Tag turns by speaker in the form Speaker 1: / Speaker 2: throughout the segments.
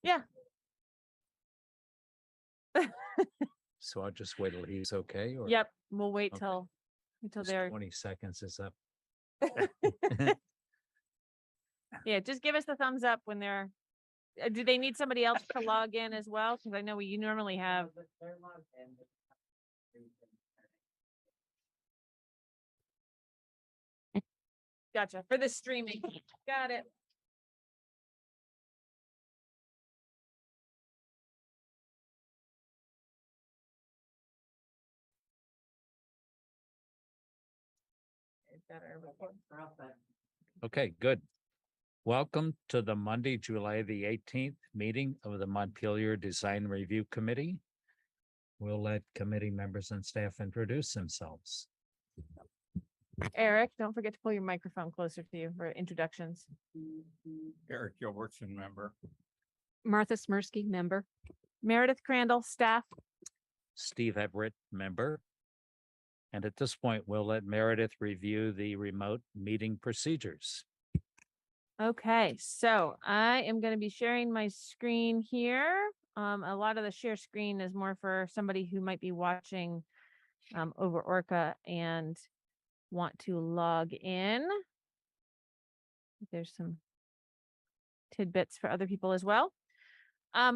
Speaker 1: Yeah.
Speaker 2: So I'll just wait till he's okay, or
Speaker 1: Yep. We'll wait
Speaker 2: Okay.
Speaker 1: till
Speaker 2: just
Speaker 1: they're
Speaker 2: 20 seconds is up.
Speaker 1: yeah. Just give us the thumbs up when they're. Do they need somebody else to log in as well? Because I know you normally have. Gotcha. For the streaming. Got it.
Speaker 2: Okay, good. Welcome to the Monday, July the 18th meeting of the Montpelier Design Review Committee. We'll let committee members and staff introduce themselves.
Speaker 1: Eric, don't forget to pull your microphone closer to you for introductions.
Speaker 3: Eric Gilbertson, member.
Speaker 4: Martha Smirsky, member.
Speaker 1: Meredith Crandall, staff.
Speaker 2: Steve Everett, member. And at this point, we'll let Meredith review the remote meeting procedures.
Speaker 1: Okay, so I am going to be sharing my screen here. A lot of the share screen is more for somebody who might be watching over ORCA and want to log in. There's some tidbits for other people as well.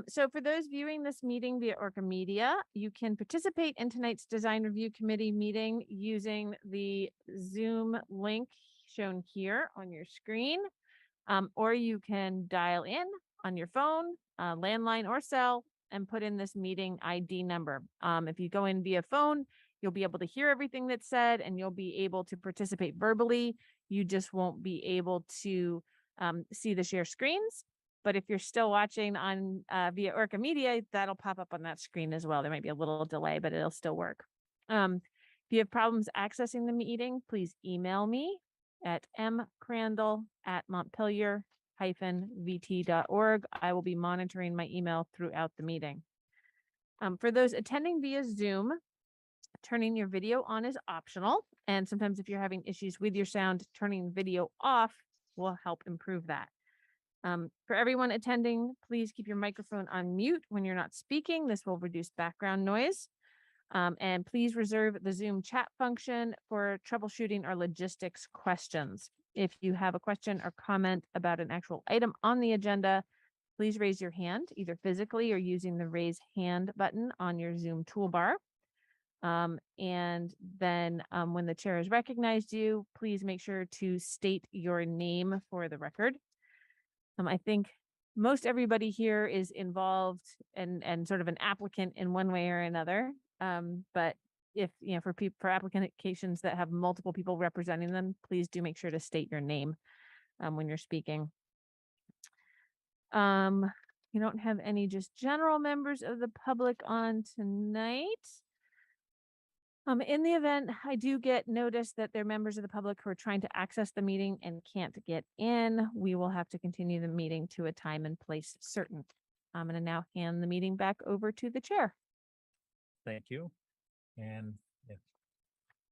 Speaker 1: So for those viewing this meeting via ORCA Media, you can participate in tonight's Design Review Committee meeting using the Zoom link shown here on your screen, or you can dial in on your phone, landline or cell, and put in this meeting ID number. If you go in via phone, you'll be able to hear everything that's said and you'll be able to participate verbally. You just won't be able to see the share screens. But if you're still watching on via ORCA Media, that'll pop up on that screen as well. There might be a little delay, but it'll still work. If you have problems accessing the meeting, please email me at mcrandall@montpelier-vt.org. I will be monitoring my email throughout the meeting. For those attending via Zoom, turning your video on is optional. And sometimes if you're having issues with your sound, turning video off will help improve that. For everyone attending, please keep your microphone on mute when you're not speaking. This will reduce background noise. And please reserve the Zoom chat function for troubleshooting or logistics questions. If you have a question or comment about an actual item on the agenda, please raise your hand, either physically or using the raise hand button on your Zoom toolbar. And then when the chair has recognized you, please make sure to state your name for the record. I think most everybody here is involved and sort of an applicant in one way or another. But if, for applications that have multiple people representing them, please do make sure to state your name when you're speaking. You don't have any just general members of the public on tonight. In the event I do get notice that there are members of the public who are trying to access the meeting and can't get in, we will have to continue the meeting to a time and place certain. I'm going to now hand the meeting back over to the chair.
Speaker 2: Thank you. And if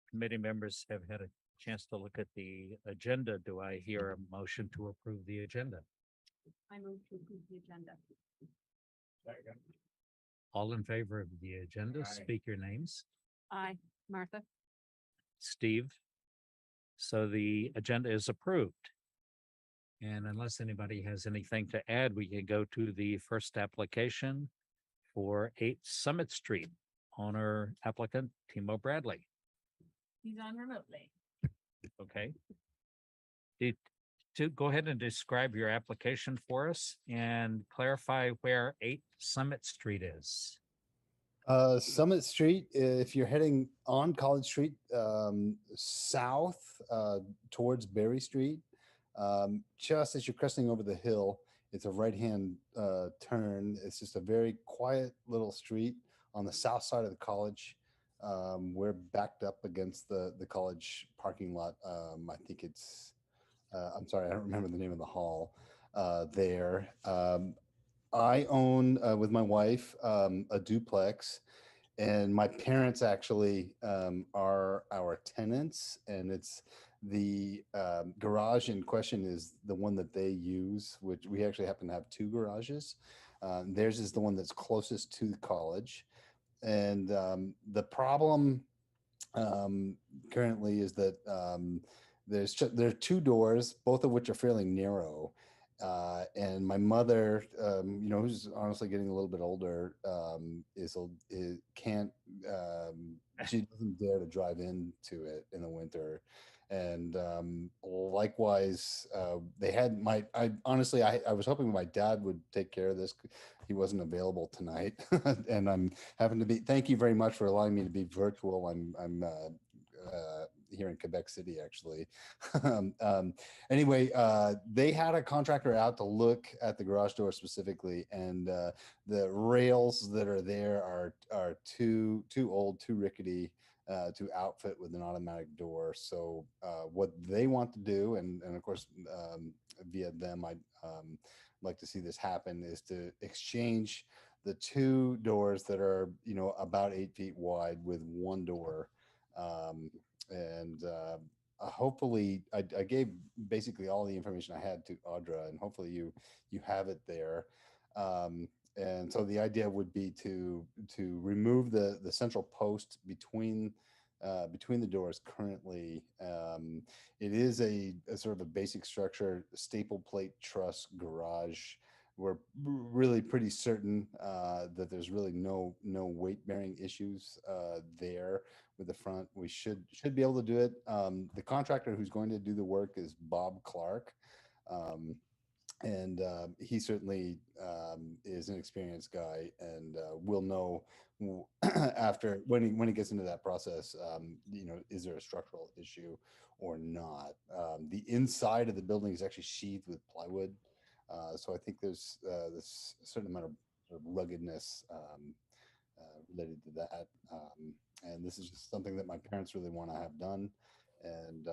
Speaker 2: committee members have had a chance to look at the agenda, do I hear a motion to approve the agenda?
Speaker 4: I move to approve the agenda.
Speaker 2: All in favor of the agenda, speak your names.
Speaker 4: Aye. Martha.
Speaker 2: Steve. So the agenda is approved. And unless anybody has anything to add, we can go to the first application for 8 Summit Street. Owner applicant Timo Bradley.
Speaker 1: He's on remotely.
Speaker 2: Okay. To go ahead and describe your application for us and clarify where 8 Summit Street is.
Speaker 5: Summit Street, if you're heading on College Street, south towards Berry Street, just as you're cresting over the hill, it's a right-hand turn. It's just a very quiet little street on the south side of the college. We're backed up against the college parking lot. I think it's, I'm sorry, I don't remember the name of the hall there. I own with my wife a duplex, and my parents actually are our tenants, and it's the garage in question is the one that they use, which we actually happen to have 2 garages. Theirs is the one that's closest to the college. And the problem currently is that there are two doors, both of which are fairly narrow. And my mother, who's honestly getting a little bit older, can't, she doesn't dare to drive into it in the winter. And likewise, I was hoping my dad would take care of this. He wasn't available tonight, and I'm having to be. Thank you very much for allowing me to be virtual. I'm here in Quebec City, actually. Anyway, they had a contractor out to look at the garage door specifically, and the rails that are there are too old, too rickety to outfit with an automatic door. So what they want to do, and of course via them, I'd like to see this happen, is to exchange the two doors that are about 8 feet wide with one door. And hopefully I gave basically all the information I had to Audra, and hopefully you have it there. And so the idea would be to remove the central post between the doors currently. It is a sort of a basic structure, staple plate truss garage. We're really pretty certain that there's really no weight bearing issues there with the front. We should be able to do it. The contractor who's going to do the work is Bob Clark. And he certainly is an experienced guy, and will know after when he gets into that process, is there a structural issue or not. The inside of the building is actually sheathed with plywood, so I think there's this certain amount of sort of ruggedness related to that. And this is just something that my parents really want to have done, and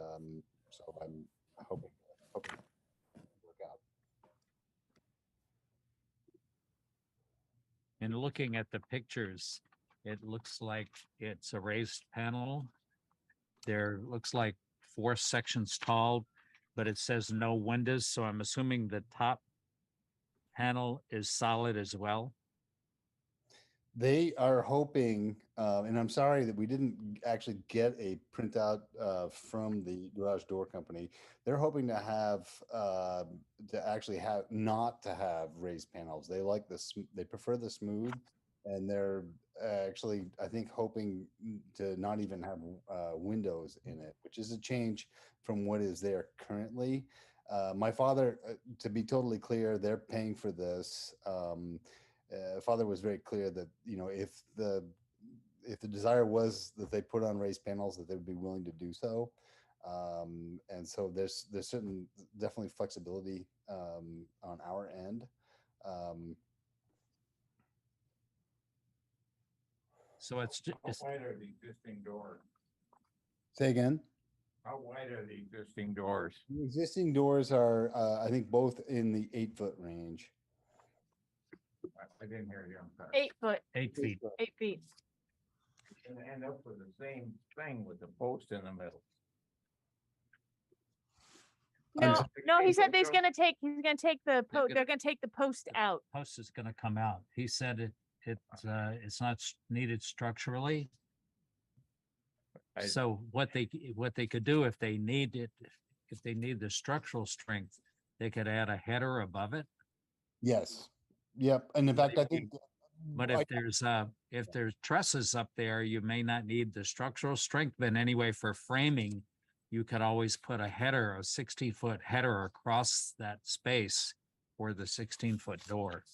Speaker 5: so I'm hoping it'll work out.
Speaker 2: And looking at the pictures, it looks like it's a raised panel. There looks like 4 sections tall, but it says no windows. So I'm assuming the top panel is solid as well.
Speaker 5: They are hoping, and I'm sorry that we didn't actually get a printout from the garage door company. They're hoping to have not to have raised panels. They like this. They prefer the smooth, and they're actually, I think, hoping to not even have windows in it, which is a change from what is there currently. My father, to be totally clear, they're paying for this. Father was very clear that if the desire was that they put on raised panels, that they would be willing to do so. And so there's definitely flexibility on our end.
Speaker 2: So it's
Speaker 3: How wide are the existing doors?
Speaker 5: Say again.
Speaker 3: How wide are the existing doors?
Speaker 5: The existing doors are, I think, both in the 8-foot range.
Speaker 3: I didn't hear you. I'm sorry.
Speaker 1: 8 foot,
Speaker 2: 8 feet.
Speaker 1: 8 feet.
Speaker 3: And end up with the same thing with the post in the middle.
Speaker 1: No,
Speaker 5: sorry.
Speaker 1: no, he said he's gonna take the
Speaker 2: They're
Speaker 1: they're gonna take the post out.
Speaker 2: Post is going to come out. He said it's not needed structurally.
Speaker 3: I-
Speaker 2: So what they could do if they need it, if they need the structural strength, they could add a header above it.
Speaker 5: Yes. Yep. And in fact, I think.
Speaker 2: But if there's trusses up there, you may not need the structural strength. But anyway, for framing, you could always put a 16-foot header across that space for the 16-foot door.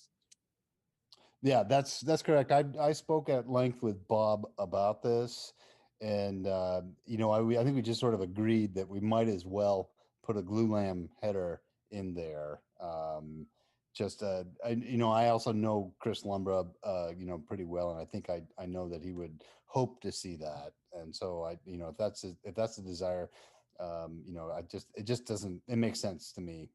Speaker 5: Yeah, that's correct. I spoke at length with Bob about this, and I think we just sort of agreed that we might as well put a glulam header in there. I also know Chris Lumbra, pretty well, and I think I know that he would hope to see that. And so if that's the desire, it just doesn't, it makes sense to me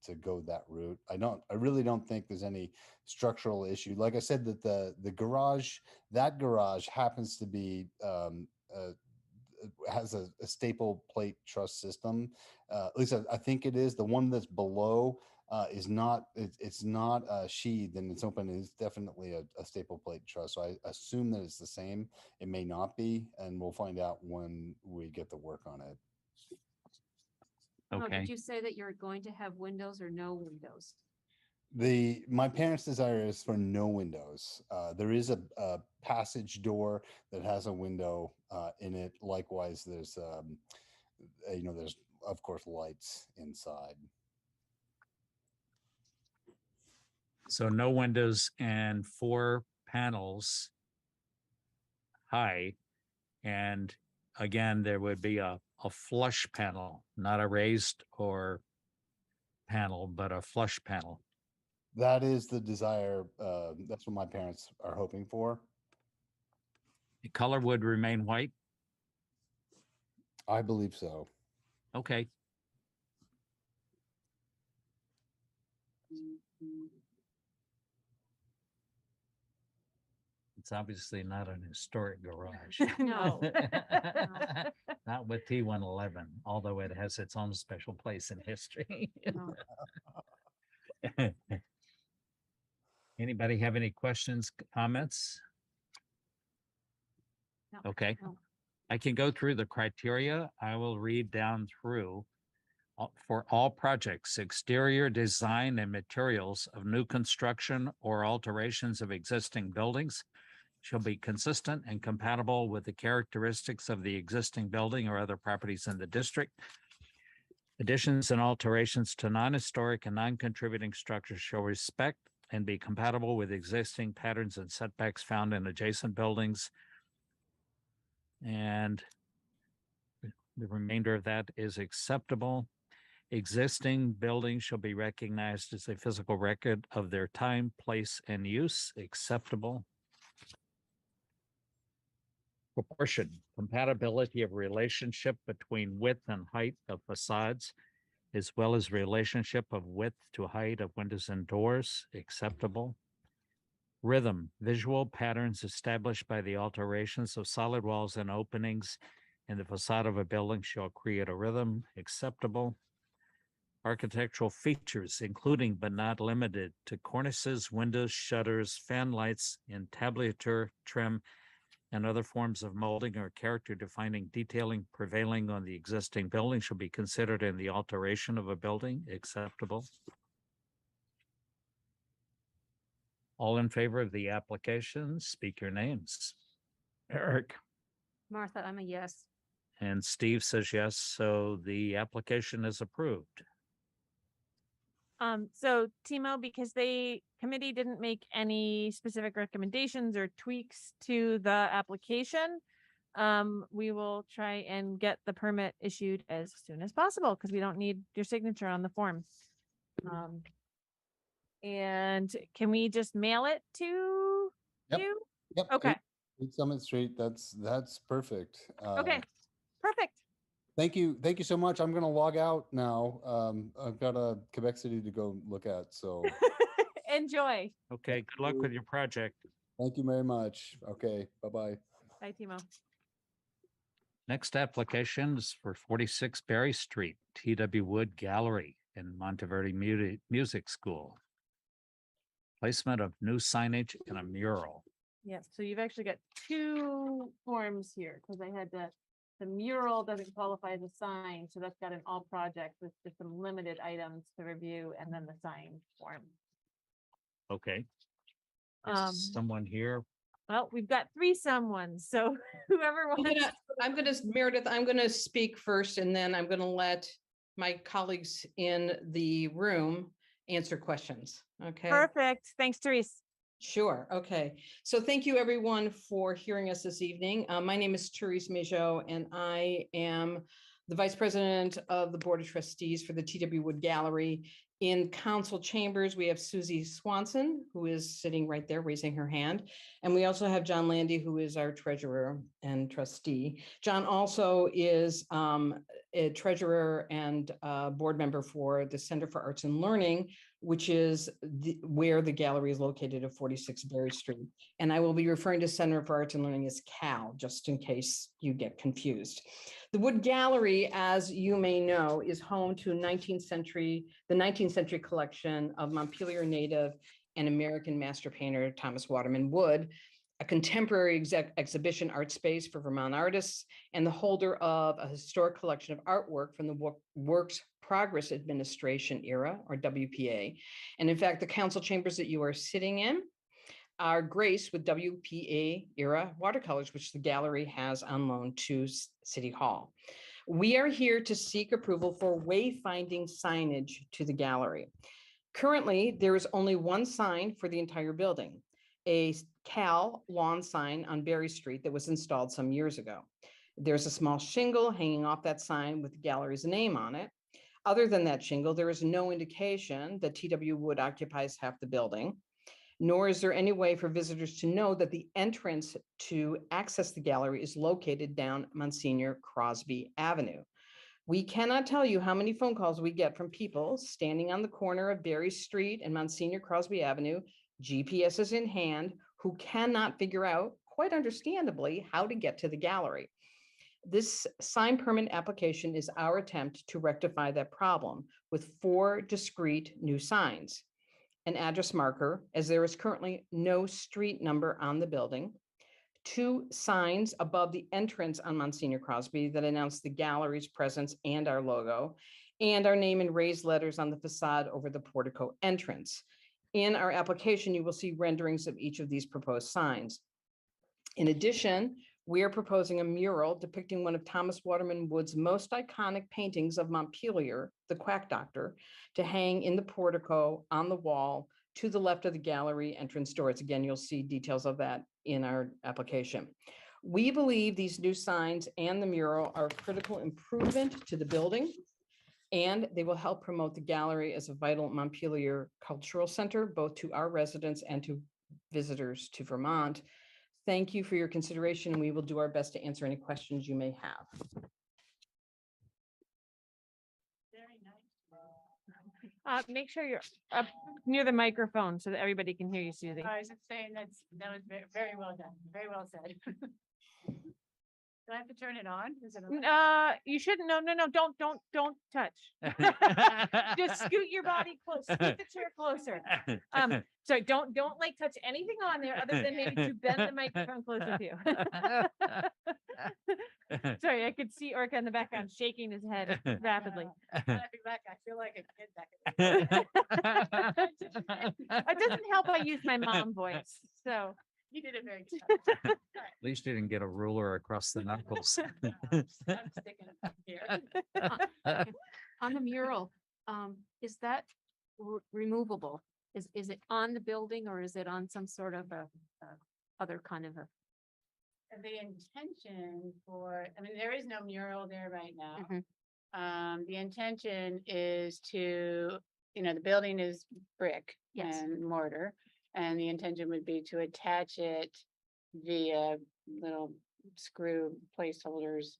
Speaker 5: to go that route. I really don't think there's any structural issue. Like I said, that the garage happens to be has a staple plate truss system. At least I think it is. The one that's below is not, it's not sheathed and it's open. It's definitely a staple plate truss. So I assume that it's the same. It may not be, and we'll find out when we get the work on it.
Speaker 4: Oh,
Speaker 2: Okay,
Speaker 4: did you say that you're going to have windows or no windows?
Speaker 5: My parents' desire is for no windows. There is a passage door that has a window in it. Likewise, there's there's of course lights inside.
Speaker 2: so no windows and 4 panels high. And again, there would be a flush panel, not a raised or panel, but a flush panel.
Speaker 5: That is the desire. That's what my parents are hoping for.
Speaker 2: The color would remain white.
Speaker 5: I believe so.
Speaker 2: Okay. It's obviously not an historic garage.
Speaker 1: No.
Speaker 2: Not with T111, although it has its own special place in history.
Speaker 4: No.
Speaker 2: Anybody have any questions, comments?
Speaker 4: No.
Speaker 2: Okay.
Speaker 4: No.
Speaker 2: I can go through the criteria. I will read down through. For all projects, exterior design and materials of new construction or alterations of existing buildings shall be consistent and compatible with the characteristics of the existing building or other properties in the district. Additions and alterations to non-historic and non-contributing structures shall respect and be compatible with existing patterns and setbacks found in adjacent buildings. And the remainder of that is acceptable. Existing buildings shall be recognized as a physical record of their time, place, and use. Acceptable. Proportion, compatibility of relationship between width and height of facades, as well as relationship of width to height of windows and doors. Acceptable. Rhythm, visual patterns established by the alterations of solid walls and openings in the facade of a building shall create a rhythm. Acceptable. Architectural features, including but not limited to cornices, windows, shutters, fan lights, entablature, trim, and other forms of molding or character defining detailing prevailing on the existing building shall be considered in the alteration of a building. Acceptable. All in favor of the application, speak your names. Eric
Speaker 4: Martha, I'm a yes.
Speaker 2: and Steve says yes, so the application is approved.
Speaker 1: So Timo, because committee didn't make any specific recommendations or tweaks to the application, we will try and get the permit issued as soon as possible because we don't need your signature on the form. And can we just mail it to
Speaker 5: Yep.
Speaker 1: you?
Speaker 5: Yep.
Speaker 1: Okay.
Speaker 5: 8 Summit Street. That's perfect.
Speaker 1: Okay. Perfect.
Speaker 5: Thank you so much. I'm gonna log out now. I've got a Quebec City to go look at. So
Speaker 1: Enjoy.
Speaker 2: Okay, good luck with your project.
Speaker 5: thank you very much. Okay. Bye-bye.
Speaker 1: Bye, Timo.
Speaker 2: Next application is for 46 Berry Street, T.W. Wood Gallery in Monteverde Music School. Placement of new signage and a mural.
Speaker 1: Yeah, so you've actually got 2 forms here because I had the mural doesn't qualify as a sign, so that's got an all project with just some limited items to review and then the sign form.
Speaker 2: Okay.
Speaker 1: Um,
Speaker 2: Someone here.
Speaker 1: Well, we've got 3 someones, so whoever wants.
Speaker 6: Meredith, I'm gonna speak first and then I'm gonna let my colleagues in the room answer questions. Okay.
Speaker 1: Perfect. Thanks, Therese.
Speaker 6: Sure. Okay. So thank you everyone for hearing us this evening. My name is Therese Majot and I am the Vice President of the Board of Trustees for the T.W. Wood Gallery. In council chambers, we have Susie Swanson, who is sitting right there raising her hand. And we also have John Landy, who is our treasurer and trustee. John also is a treasurer and board member for the Center for Arts and Learning, which is where the gallery is located at 46 Berry Street. And I will be referring to Center for Arts and Learning as CAL, just in case you get confused. The Wood Gallery, as you may know, is home to the 19th century collection of Montpelier native and American master painter Thomas Waterman Wood, a contemporary exhibition art space for Vermont artists, and the holder of a historic collection of artwork from the Works Progress Administration era, or WPA. And in fact, the council chambers that you are sitting in are graced with WPA era watercolors, which the gallery has on loan to City Hall. We are here to seek approval for wayfinding signage to the gallery. Currently, there is only one sign for the entire building, a Cal lawn sign on Berry Street that was installed some years ago. There's a small shingle hanging off that sign with the gallery's name on it. Other than that shingle, there is no indication that TW Wood occupies half the building, nor is there any way for visitors to know that the entrance to access the gallery is located down Monsignor Crosby Avenue. We cannot tell you how many phone calls we get from people standing on the corner of Berry Street and Monsignor Crosby Avenue, GPSs in hand, who cannot figure out, quite understandably, how to get to the gallery. This sign permit application is our attempt to rectify that problem with 4 discrete new signs: an address marker, as there is currently no street number on the building; 2 signs above the entrance on Monsignor Crosby that announce the gallery's presence and our logo, and our name in raised letters on the facade over the portico entrance. In our application, you will see renderings of each of these proposed signs. In addition, we are proposing a mural depicting one of Thomas Waterman Wood's most iconic paintings of Montpelier, the Quack Doctor, to hang in the portico on the wall to the left of the gallery entrance doors. Again, you'll see details of that in our application. We believe these new signs and the mural are a critical improvement to the building, and they will help promote the gallery as a vital Montpelier cultural center, both to our residents and to visitors to Vermont. Thank you for your consideration, and we will do our best to answer any questions you may have.
Speaker 1: Make sure you're up near the microphone so that everybody can hear you, Susie.
Speaker 7: I was just saying that was very well done, very well said. Do I have to turn it on? Is it on?
Speaker 1: You shouldn't. No, don't touch. Just scoot your body close, scoot the chair closer. Sorry, don't like touch anything on there other than maybe to bend the microphone closer to you. Sorry, I could see Orca in the background shaking his head rapidly.
Speaker 7: I'll be back. I feel like a kid back.
Speaker 1: It doesn't help I use my mom voice. So
Speaker 7: You did it very good.
Speaker 2: At least you didn't get a ruler across the knuckles.
Speaker 7: I'm sticking it here.
Speaker 4: On the mural, is that removable? Is it on the building or is it on some sort of a other kind of a?
Speaker 7: The intention for, I mean, there is no mural there right now.
Speaker 4: Mhm.
Speaker 7: The intention is to, the building is brick
Speaker 4: Yes.
Speaker 7: and mortar. And the intention would be to attach it via little screw placeholders,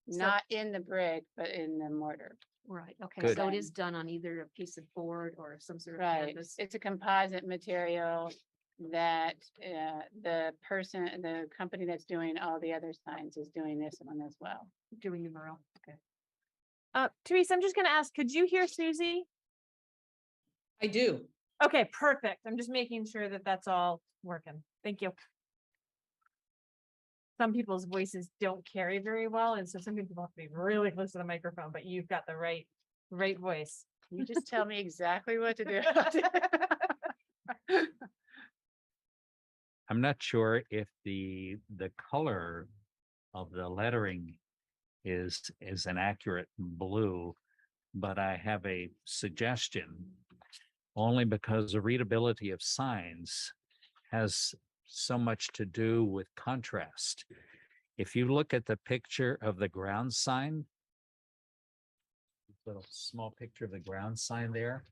Speaker 7: not in the brick, but in the mortar.
Speaker 4: Right, okay,
Speaker 2: Good.
Speaker 4: so it is done on either a piece of board or some sort of
Speaker 7: Right.
Speaker 4: canvas.
Speaker 7: It's a composite material that the company that's doing all the other signs is doing this one as well.
Speaker 4: Doing the mural, okay.
Speaker 1: Teresa, I'm just gonna ask, could you hear Susie?
Speaker 6: I do.
Speaker 1: Okay, perfect. I'm just making sure that that's all working. Thank you. Some people's voices don't carry very well, and so some people have to be really close to the microphone, but you've got the right voice.
Speaker 7: You just tell me exactly what to do.
Speaker 2: I'm not sure if the color of the lettering is an accurate blue, but I have a suggestion. Only because the readability of signs has so much to do with contrast. If you look at the picture of the ground sign, little small picture of the ground sign there.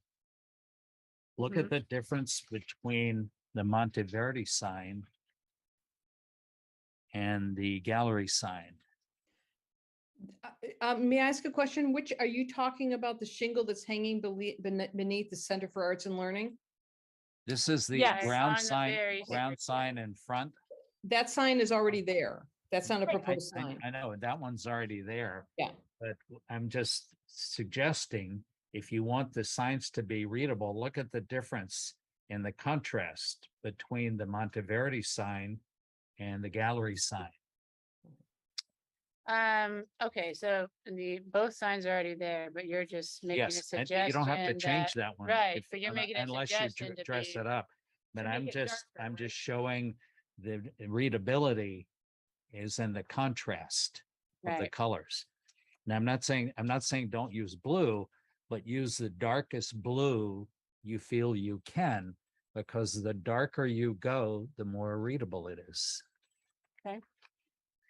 Speaker 2: Look at the difference between the Monteverdi sign and the gallery sign.
Speaker 6: May I ask a question? Which, are you talking about the shingle that's hanging beneath the Center for Arts and Learning?
Speaker 2: This is the
Speaker 1: Yes.
Speaker 2: ground
Speaker 7: On the
Speaker 2: sign,
Speaker 7: very
Speaker 2: ground sign in front.
Speaker 6: That sign is already there. That's not a
Speaker 1: Right.
Speaker 6: proposed sign.
Speaker 2: I know that one's already there.
Speaker 6: Yeah.
Speaker 2: But I'm just suggesting, if you want the signs to be readable, look at the difference in the contrast between the Monteverdi sign and the gallery sign.
Speaker 7: Okay, so both signs are already there, but you're just making a
Speaker 2: Yes, and
Speaker 7: suggestion.
Speaker 2: you don't have to change that one.
Speaker 7: Right,
Speaker 2: if-
Speaker 7: but you're making a
Speaker 2: unless you
Speaker 7: suggestion to
Speaker 2: dress
Speaker 7: be-
Speaker 2: it up. But
Speaker 1: to
Speaker 2: I'm
Speaker 1: make it
Speaker 2: just,
Speaker 1: darker,
Speaker 2: I'm
Speaker 1: right?
Speaker 2: just showing the readability is in the contrast of the
Speaker 7: Right.
Speaker 2: colors. Now, I'm not saying don't use blue, but use the darkest blue you feel you can, because the darker you go, the more readable it is.
Speaker 7: Okay.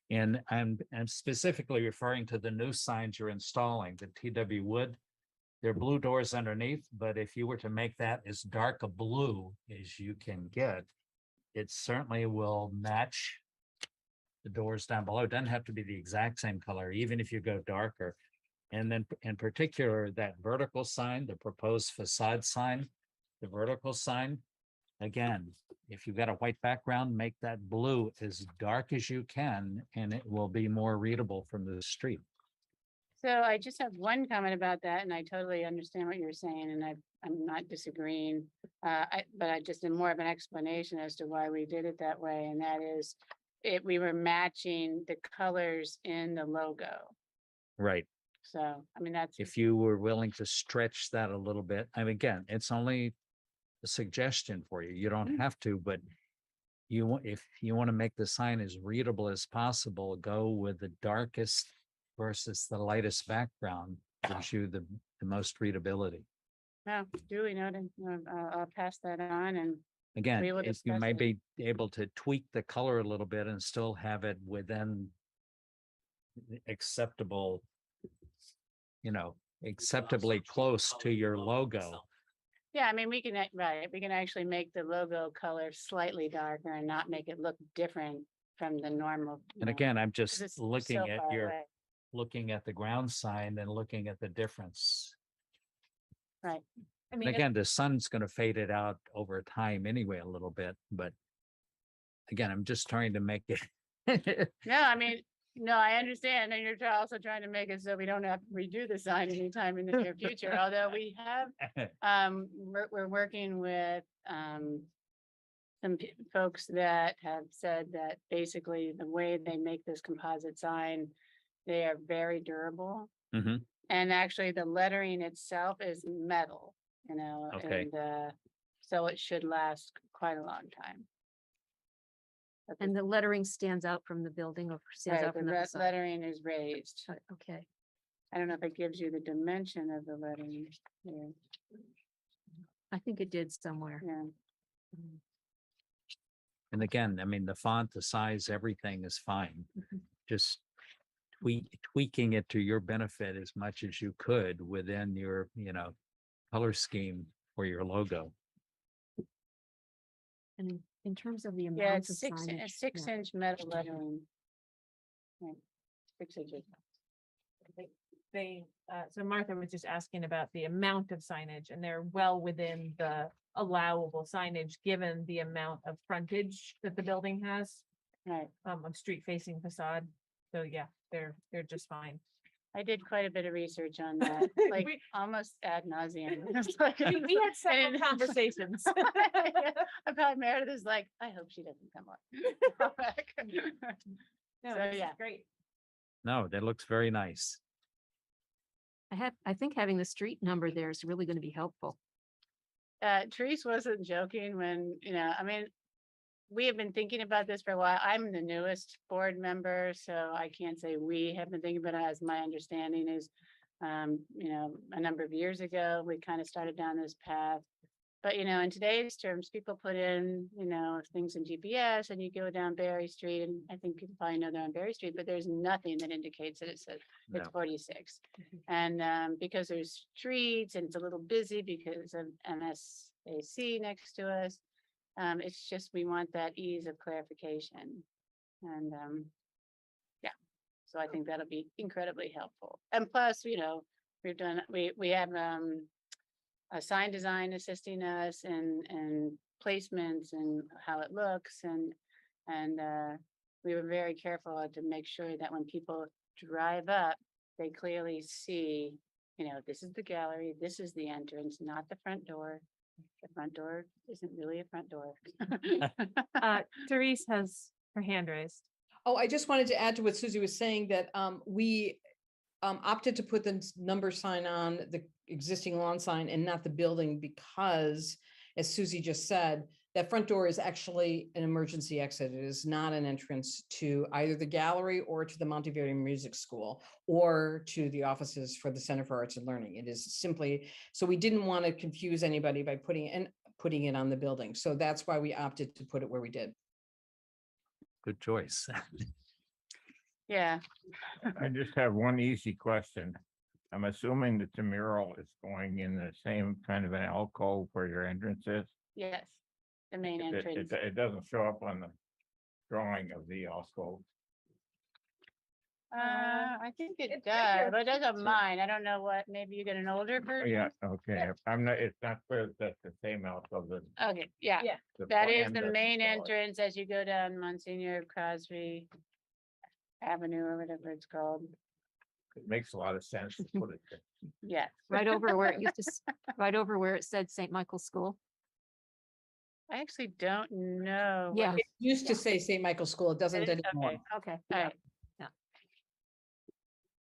Speaker 2: And I'm specifically referring to the new signs you're installing, the TW Wood. There are blue doors underneath, but if you were to make that as dark a blue as you can get, it certainly will match the doors down below. It doesn't have to be the exact same color, even if you go darker. And then in particular, that vertical sign, the proposed facade sign, the vertical sign, again, if you've got a white background, make that blue as dark as you can, and it will be more readable from the street.
Speaker 7: So I just have one comment about that, and I totally understand what you're saying, and I'm not disagreeing. But I just am more of an explanation as to why we did it that way, and that is, we were matching the colors in the logo.
Speaker 2: Right.
Speaker 7: So, I mean, that's,
Speaker 2: If you were willing to stretch that a little bit, I mean, again, it's only a suggestion for you. You don't have to, but if you want to make the sign as readable as possible, go with the darkest versus the lightest background, gives you the most readability.
Speaker 7: no, duly noted. I'll pass that on, and
Speaker 2: Again,
Speaker 7: We will
Speaker 2: if you
Speaker 7: discuss
Speaker 2: may
Speaker 7: it.
Speaker 2: be able to tweak the color a little bit and still have it within acceptable, acceptably close to your logo.
Speaker 7: yeah, I mean, we can, right, we can actually make the logo color slightly darker and not make it look different from the normal.
Speaker 2: And again, I'm
Speaker 7: 'cause
Speaker 2: just
Speaker 7: it's so
Speaker 2: looking at
Speaker 7: far away.
Speaker 2: looking at the ground sign and looking at the difference.
Speaker 7: Right.
Speaker 1: I
Speaker 2: And
Speaker 1: mean,
Speaker 2: again, the sun's going to fade it out over time anyway, a little bit, but again, I'm just trying to make it.
Speaker 7: No, I mean, no, I understand, and you're also trying to make it so we don't have to redo the sign anytime in the near future, although we have, we're working with, some folks that have said that basically the way they make this composite sign, they are very durable.
Speaker 2: Mhm.
Speaker 7: And actually the lettering itself is metal,
Speaker 2: Okay.
Speaker 7: and, so it should last quite a long time. But
Speaker 4: And the lettering stands out from the building or stands
Speaker 7: right,
Speaker 4: out
Speaker 7: the
Speaker 4: from the facade?
Speaker 7: lettering is raised.
Speaker 4: Okay.
Speaker 7: I don't know if it gives you the dimension of the lettering. Yeah,
Speaker 4: I think it did somewhere.
Speaker 7: yeah.
Speaker 2: And again, I mean, the font, the size, everything is fine. Just tweaking it to your benefit as much as you could within your, color scheme for your logo.
Speaker 4: And in terms of the
Speaker 7: Yeah,
Speaker 4: amounts of
Speaker 7: it's six,
Speaker 4: signage.
Speaker 7: it's 6-inch metal lettering. Right, 6 inches.
Speaker 1: so Martha was just asking about the amount of signage, and they're well within the allowable signage, given the amount of frontage that the building has,
Speaker 7: Right,
Speaker 1: of street facing facade. So yeah, they're just fine.
Speaker 7: I did quite a bit of research on that, like
Speaker 1: We-
Speaker 7: almost ad nauseum. It's like-
Speaker 1: We had several
Speaker 7: and-
Speaker 1: conversations.
Speaker 7: I probably Meredith is like, I hope she doesn't come on.
Speaker 1: No,
Speaker 7: So,
Speaker 1: this is
Speaker 7: yeah.
Speaker 1: great.
Speaker 2: No, that looks very nice.
Speaker 4: I think having the street number there is really going to be helpful.
Speaker 7: Therese wasn't joking when, I mean, we have been thinking about this for a while. I'm the newest board member, so I can't say we have been thinking about it, as my understanding is, a number of years ago, we kind of started down this path. But, in today's terms, people put in, things in GPS and you go down Berry Street, and I think you probably know they're on Berry Street, but there's nothing that indicates that it says it's
Speaker 2: No.
Speaker 7: 46. And because there's streets and it's a little busy because of MSAC next to us, it's just, we want that ease of clarification. And yeah, So I think that'll be incredibly helpful. And plus, we have a sign design assisting us and placements and how it looks and we were very careful to make sure that when people drive up, they clearly see, this is the gallery, this is the entrance, not the front door. The front door isn't really a front door.
Speaker 1: Therese has her hand raised.
Speaker 6: Oh, I just wanted to add to what Susie was saying that we opted to put the number sign on the existing lawn sign and not the building because, as Susie just said, that front door is actually an emergency exit. It is not an entrance to either the gallery or to the Montpelier Music School or to the offices for the Center for Arts and Learning. It is simply, so we didn't want to confuse anybody by putting it on the building. So that's why we opted to put it where we did.
Speaker 2: Good choice.
Speaker 7: Yeah,
Speaker 3: I just have one easy question. I'm assuming that the mural is going in the same kind of an alcove where your entrance is.
Speaker 7: yes, the main
Speaker 3: It-
Speaker 7: entrance.
Speaker 3: It doesn't show up on the drawing of the alcove.
Speaker 7: I think it does, but it doesn't mine. I don't know what, maybe you get an older version?
Speaker 3: Yeah, okay. I'm not, it's not clear that that's the same alcove as.
Speaker 7: Okay, yeah,
Speaker 3: the
Speaker 7: that is
Speaker 3: plan
Speaker 7: the
Speaker 3: doesn't
Speaker 7: main
Speaker 3: show it.
Speaker 7: entrance as you go down Monsignor Crosby Avenue or whatever it's called.
Speaker 3: It makes a lot of sense to put it there.
Speaker 7: Yeah,
Speaker 4: Right over where it used to, right over where it said St. Michael's School.
Speaker 7: I actually don't know.
Speaker 4: Yeah.
Speaker 6: It used to say St. Michael's School. It doesn't anymore.
Speaker 7: Okay, all right.
Speaker 4: Yeah.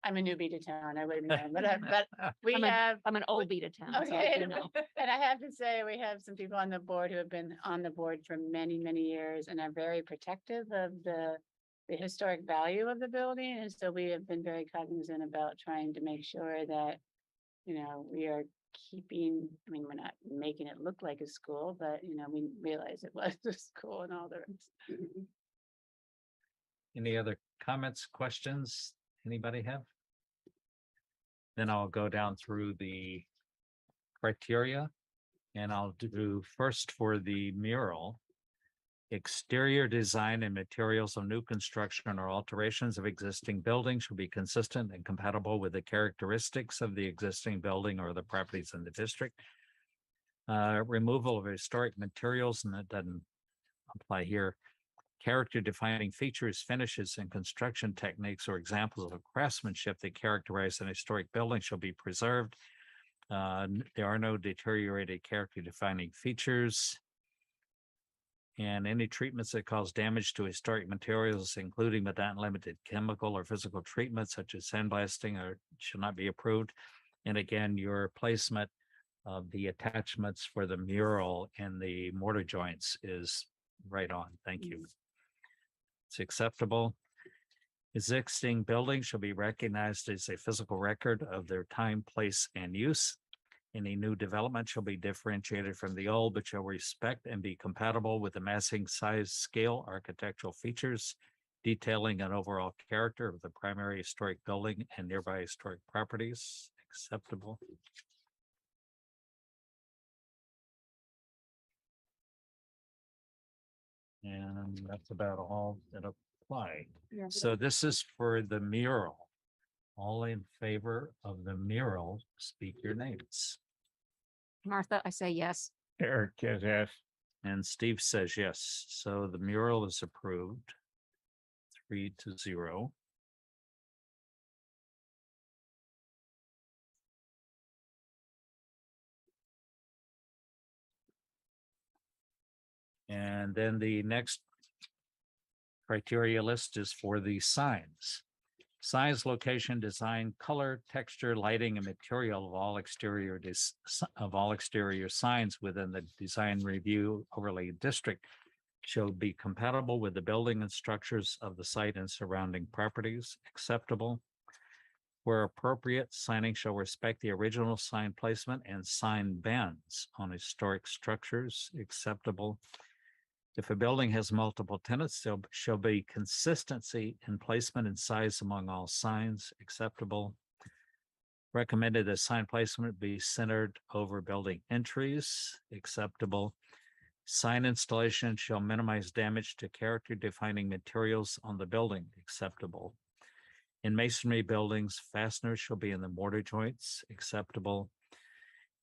Speaker 7: I'm a newbie to town, I wouldn't know, but we
Speaker 4: I'm
Speaker 7: have,
Speaker 4: I'm an old beat of town. so I
Speaker 7: okay,
Speaker 4: do know.
Speaker 7: and I have to say, we have some people on the board who have been on the board for many, many years and are very protective of the historic value of the building, and so we have been very cognizant about trying to make sure that, we are keeping, I mean, we're not making it look like a school, but, we realize it was a school and all the rest.
Speaker 2: Any other comments, questions? Anybody have? Then I'll go down through the criteria and I'll do first for the mural. Exterior design and materials of new construction or alterations of existing buildings should be consistent and compatible with the characteristics of the existing building or the properties in the district. Removal of historic materials, and that doesn't apply here. Character defining features, finishes, and construction techniques or examples of craftsmanship that characterize an historic building shall be preserved. There are no deteriorated character defining features. And any treatments that cause damage to historic materials, including but not limited chemical or physical treatments such as sandblasting, should not be approved. And again, your placement of the attachments for the mural and the mortar joints is right on. Thank you. It's acceptable. Existing buildings shall be recognized as a physical record of their time, place, and use. Any new development shall be differentiated from the old, but shall respect and be compatible with the massing, size, scale, architectural features, detailing an overall character of the primary historic building and nearby historic properties. Acceptable. And that's about all that apply. So this is for the mural. All in favor of the mural, speak your names.
Speaker 4: Martha, I say yes.
Speaker 3: Eric says yes.
Speaker 2: And Steve says yes. So the mural is approved. 3-0. And then the next criteria list is for the signs. Size, location, design, color, texture, lighting, and material of all exterior signs within the design review overlay district shall be compatible with the building and structures of the site and surrounding properties. Acceptable. Where appropriate, signing shall respect the original sign placement and sign bands on historic structures. Acceptable. If a building has multiple tenants, there shall be consistency in placement and size among all signs. Acceptable. Recommended that sign placement be centered over building entries. Acceptable. Sign installation shall minimize damage to character defining materials on the building. Acceptable. In masonry buildings, fasteners shall be in the mortar joints, acceptable.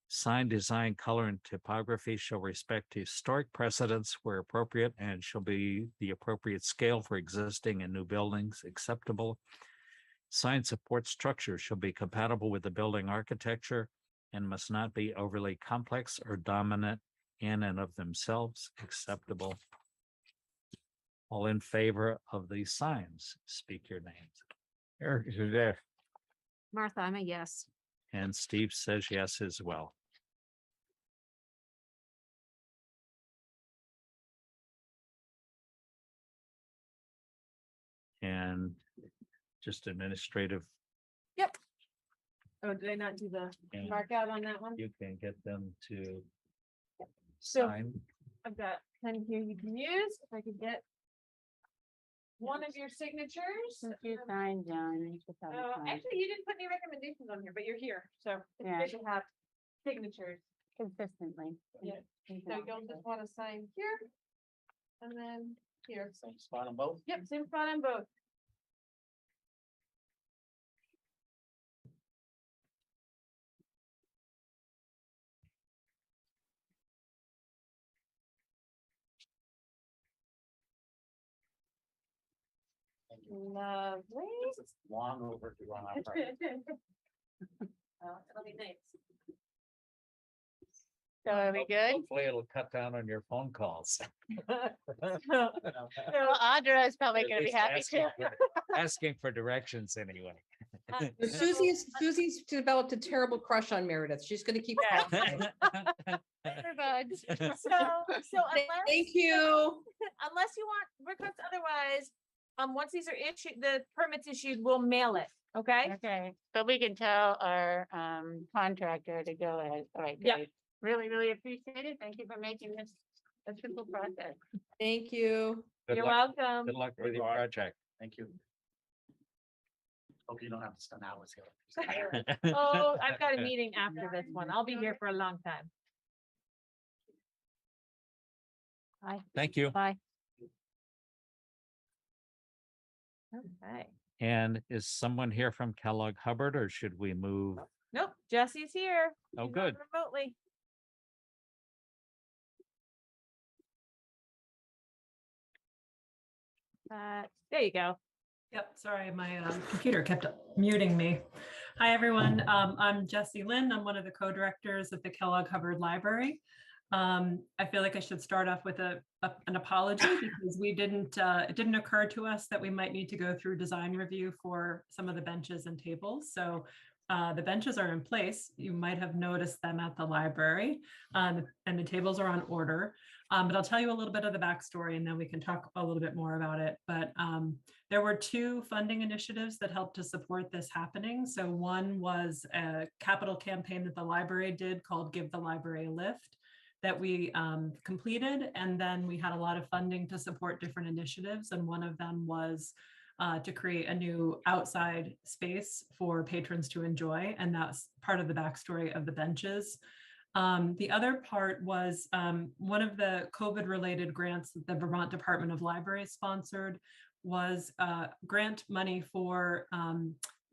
Speaker 2: Sign design, color, and typography shall respect historic precedents where appropriate and shall be the appropriate scale for existing and new buildings, acceptable. Sign support structure shall be compatible with the building architecture and must not be overly complex or dominant in and of themselves, acceptable. All in favor of these signs, speak your names.
Speaker 3: Eric is a yes.
Speaker 4: Martha, I'm a yes.
Speaker 2: And Steve says yes as well. And just administrative,
Speaker 1: Oh, did I not do the
Speaker 2: and
Speaker 1: mark out on that one?
Speaker 2: you can get them to
Speaker 1: So
Speaker 2: sign.
Speaker 1: I've got pen here you can use. If I could get one of your signatures.
Speaker 7: Since you signed, John, you should probably sign
Speaker 1: Actually, you didn't put any recommendations on here, but you're here, so it's
Speaker 7: Yeah.
Speaker 1: good to have signatures.
Speaker 7: consistently.
Speaker 1: Yeah.
Speaker 7: You
Speaker 1: So
Speaker 7: can
Speaker 1: you'll
Speaker 7: also-
Speaker 1: just want to sign here and then here.
Speaker 2: Same spot on both.
Speaker 1: Yep, same spot on both. Lovely.
Speaker 2: This is long overdue on our part.
Speaker 1: It'll be nice.
Speaker 7: So are we good?
Speaker 2: Hopefully it'll cut down on your phone calls.
Speaker 7: Well, Audra is probably
Speaker 2: At
Speaker 7: gonna be
Speaker 2: least
Speaker 7: happy
Speaker 2: asking
Speaker 7: too.
Speaker 2: Asking for directions anyway.
Speaker 6: Susie's developed a terrible crush on Meredith. She's gonna keep.
Speaker 1: Yeah.
Speaker 6: calling her.
Speaker 7: Everybody.
Speaker 1: So unless.
Speaker 6: Thank you.
Speaker 1: Unless you want requests otherwise, once these are issued, the permits issued, we'll mail it, okay?
Speaker 7: Okay, but we can tell our contractor to go ahead. All right,
Speaker 1: Yeah.
Speaker 7: great. Really, really appreciate it. Thank you for making this a simple process.
Speaker 6: Thank you.
Speaker 2: Good
Speaker 1: You're
Speaker 2: luck,
Speaker 1: welcome.
Speaker 2: good luck with your project.
Speaker 8: Thank you. Hope you don't have to spend hours here.
Speaker 1: Oh, I've got a meeting after this one. I'll be here for a long time. Bye.
Speaker 2: Thank you.
Speaker 1: Bye. Okay.
Speaker 2: And is someone here from Kellogg Hubbard or should we move?
Speaker 1: Nope, Jesse's here.
Speaker 2: Oh,
Speaker 1: She's on
Speaker 2: good.
Speaker 1: Remotely. There you go.
Speaker 9: Yep, sorry, my computer kept muting me. Hi, everyone. I'm Jessie Lynn. I'm one of the co-directors of the Kellogg Hubbard Library. I feel like I should start off with an apology because it didn't occur to us that we might need to go through design review for some of the benches and tables. So the benches are in place. You might have noticed them at the library, and the tables are on order. But I'll tell you a little bit of the backstory and then we can talk a little bit more about it. But there were two funding initiatives that helped to support this happening. So one was a capital campaign that the library did called Give the Library a Lift that we completed. And then we had a lot of funding to support different initiatives. And one of them was to create a new outside space for patrons to enjoy. And that's part of the backstory of the benches. The other part was one of the COVID-related grants that the Vermont Department of Libraries sponsored was grant money for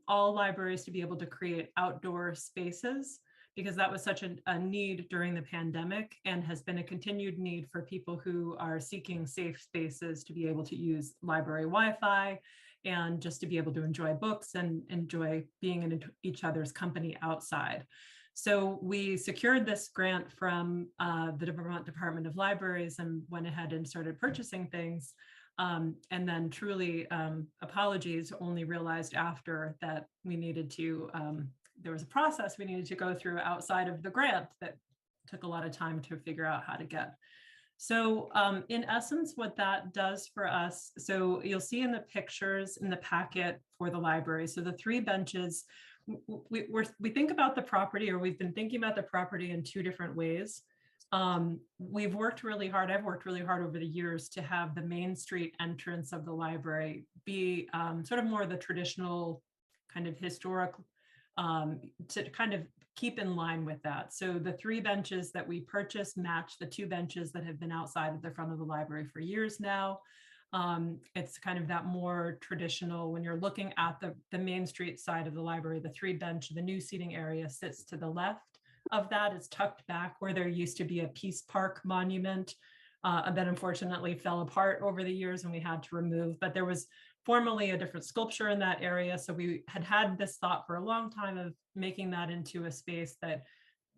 Speaker 9: all libraries to be able to create outdoor spaces, because that was such a need during the pandemic and has been a continued need for people who are seeking safe spaces to be able to use library Wi-Fi and just to be able to enjoy books and enjoy being in each other's company outside. So we secured this grant from the Vermont Department of Libraries and went ahead and started purchasing things. And then truly, apologies, only realized after that we needed to, there was a process we needed to go through outside of the grant that took a lot of time to figure out how to get. So in essence, what that does for us, so you'll see in the pictures in the packet for the library, so the three benches, we think about the property, or we've been thinking about the property in two different ways. We've worked really hard. I've worked really hard over the years to have the Main Street entrance of the library be sort of more the traditional kind of historic, to kind of keep in line with that. So the three benches that we purchased match the two benches that have been outside of the front of the library for years now. It's kind of that more traditional, when you're looking at the Main Street side of the library, the 3-bench, the new seating area sits to the left of that. It's tucked back where there used to be a Peace Park monument that unfortunately fell apart over the years and we had to remove, but there was formerly a different sculpture in that area. So we had this thought for a long time of making that into a space that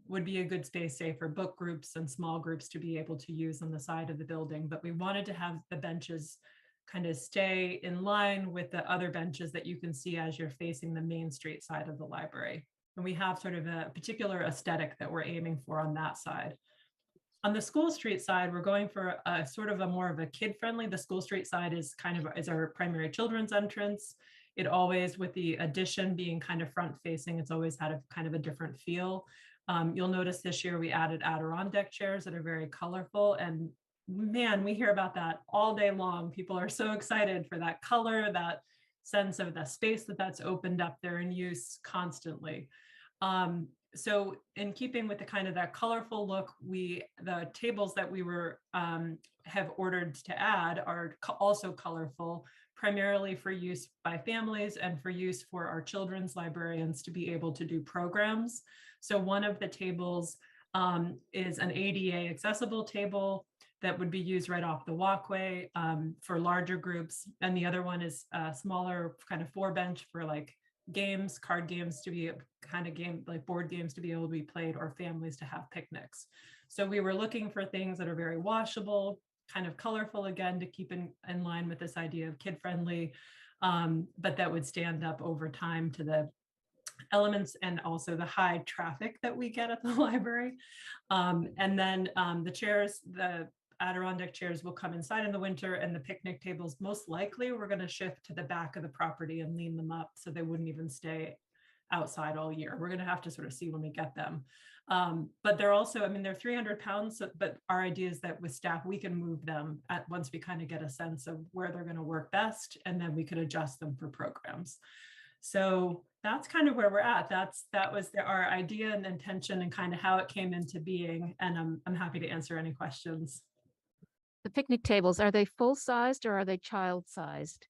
Speaker 9: would be a good space, say, for book groups and small groups to be able to use on the side of the building. But we wanted to have the benches kind of stay in line with the other benches that you can see as you're facing the Main Street side of the library. And we have sort of a particular aesthetic that we're aiming for on that side. On the School Street side, we're going for a sort of a more of a kid-friendly. The School Street side is our primary children's entrance. It always, with the addition being kind of front-facing, it's always had a kind of a different feel. You'll notice this year we added Adirondack chairs that are very colorful, and man, we hear about that all day long. People are so excited for that color, that sense of the space that's opened up. They're in use constantly. So in keeping with the kind of that colorful look, the tables that we have ordered to add are also colorful, primarily for use by families and for use for our children's librarians to be able to do programs. So one of the tables is an ADA accessible table that would be used right off the walkway for larger groups. And the other one is a smaller kind of 4-bench for like games, card games, to be kind of game like board games to be able to be played, or families to have picnics. So we were looking for things that are very washable, kind of colorful, again, to keep in line with this idea of kid-friendly, but that would stand up over time to the elements and also the high traffic that we get at the library. And then the chairs, the Adirondack chairs will come inside in the winter, and the picnic tables, most likely we're going to shift to the back of the property and lean them up so they wouldn't even stay outside all year. We're going to have to sort of see when we get them. But they're also, I mean, they're 300 pounds, but our idea is that with staff, we can move them once we kind of get a sense of where they're going to work best, and then we could adjust them for programs. So that's kind of where we're at. That was our idea and intention and kind of how it came into being. And I'm happy to answer any questions.
Speaker 4: The picnic tables, are they full-sized or are they child-sized?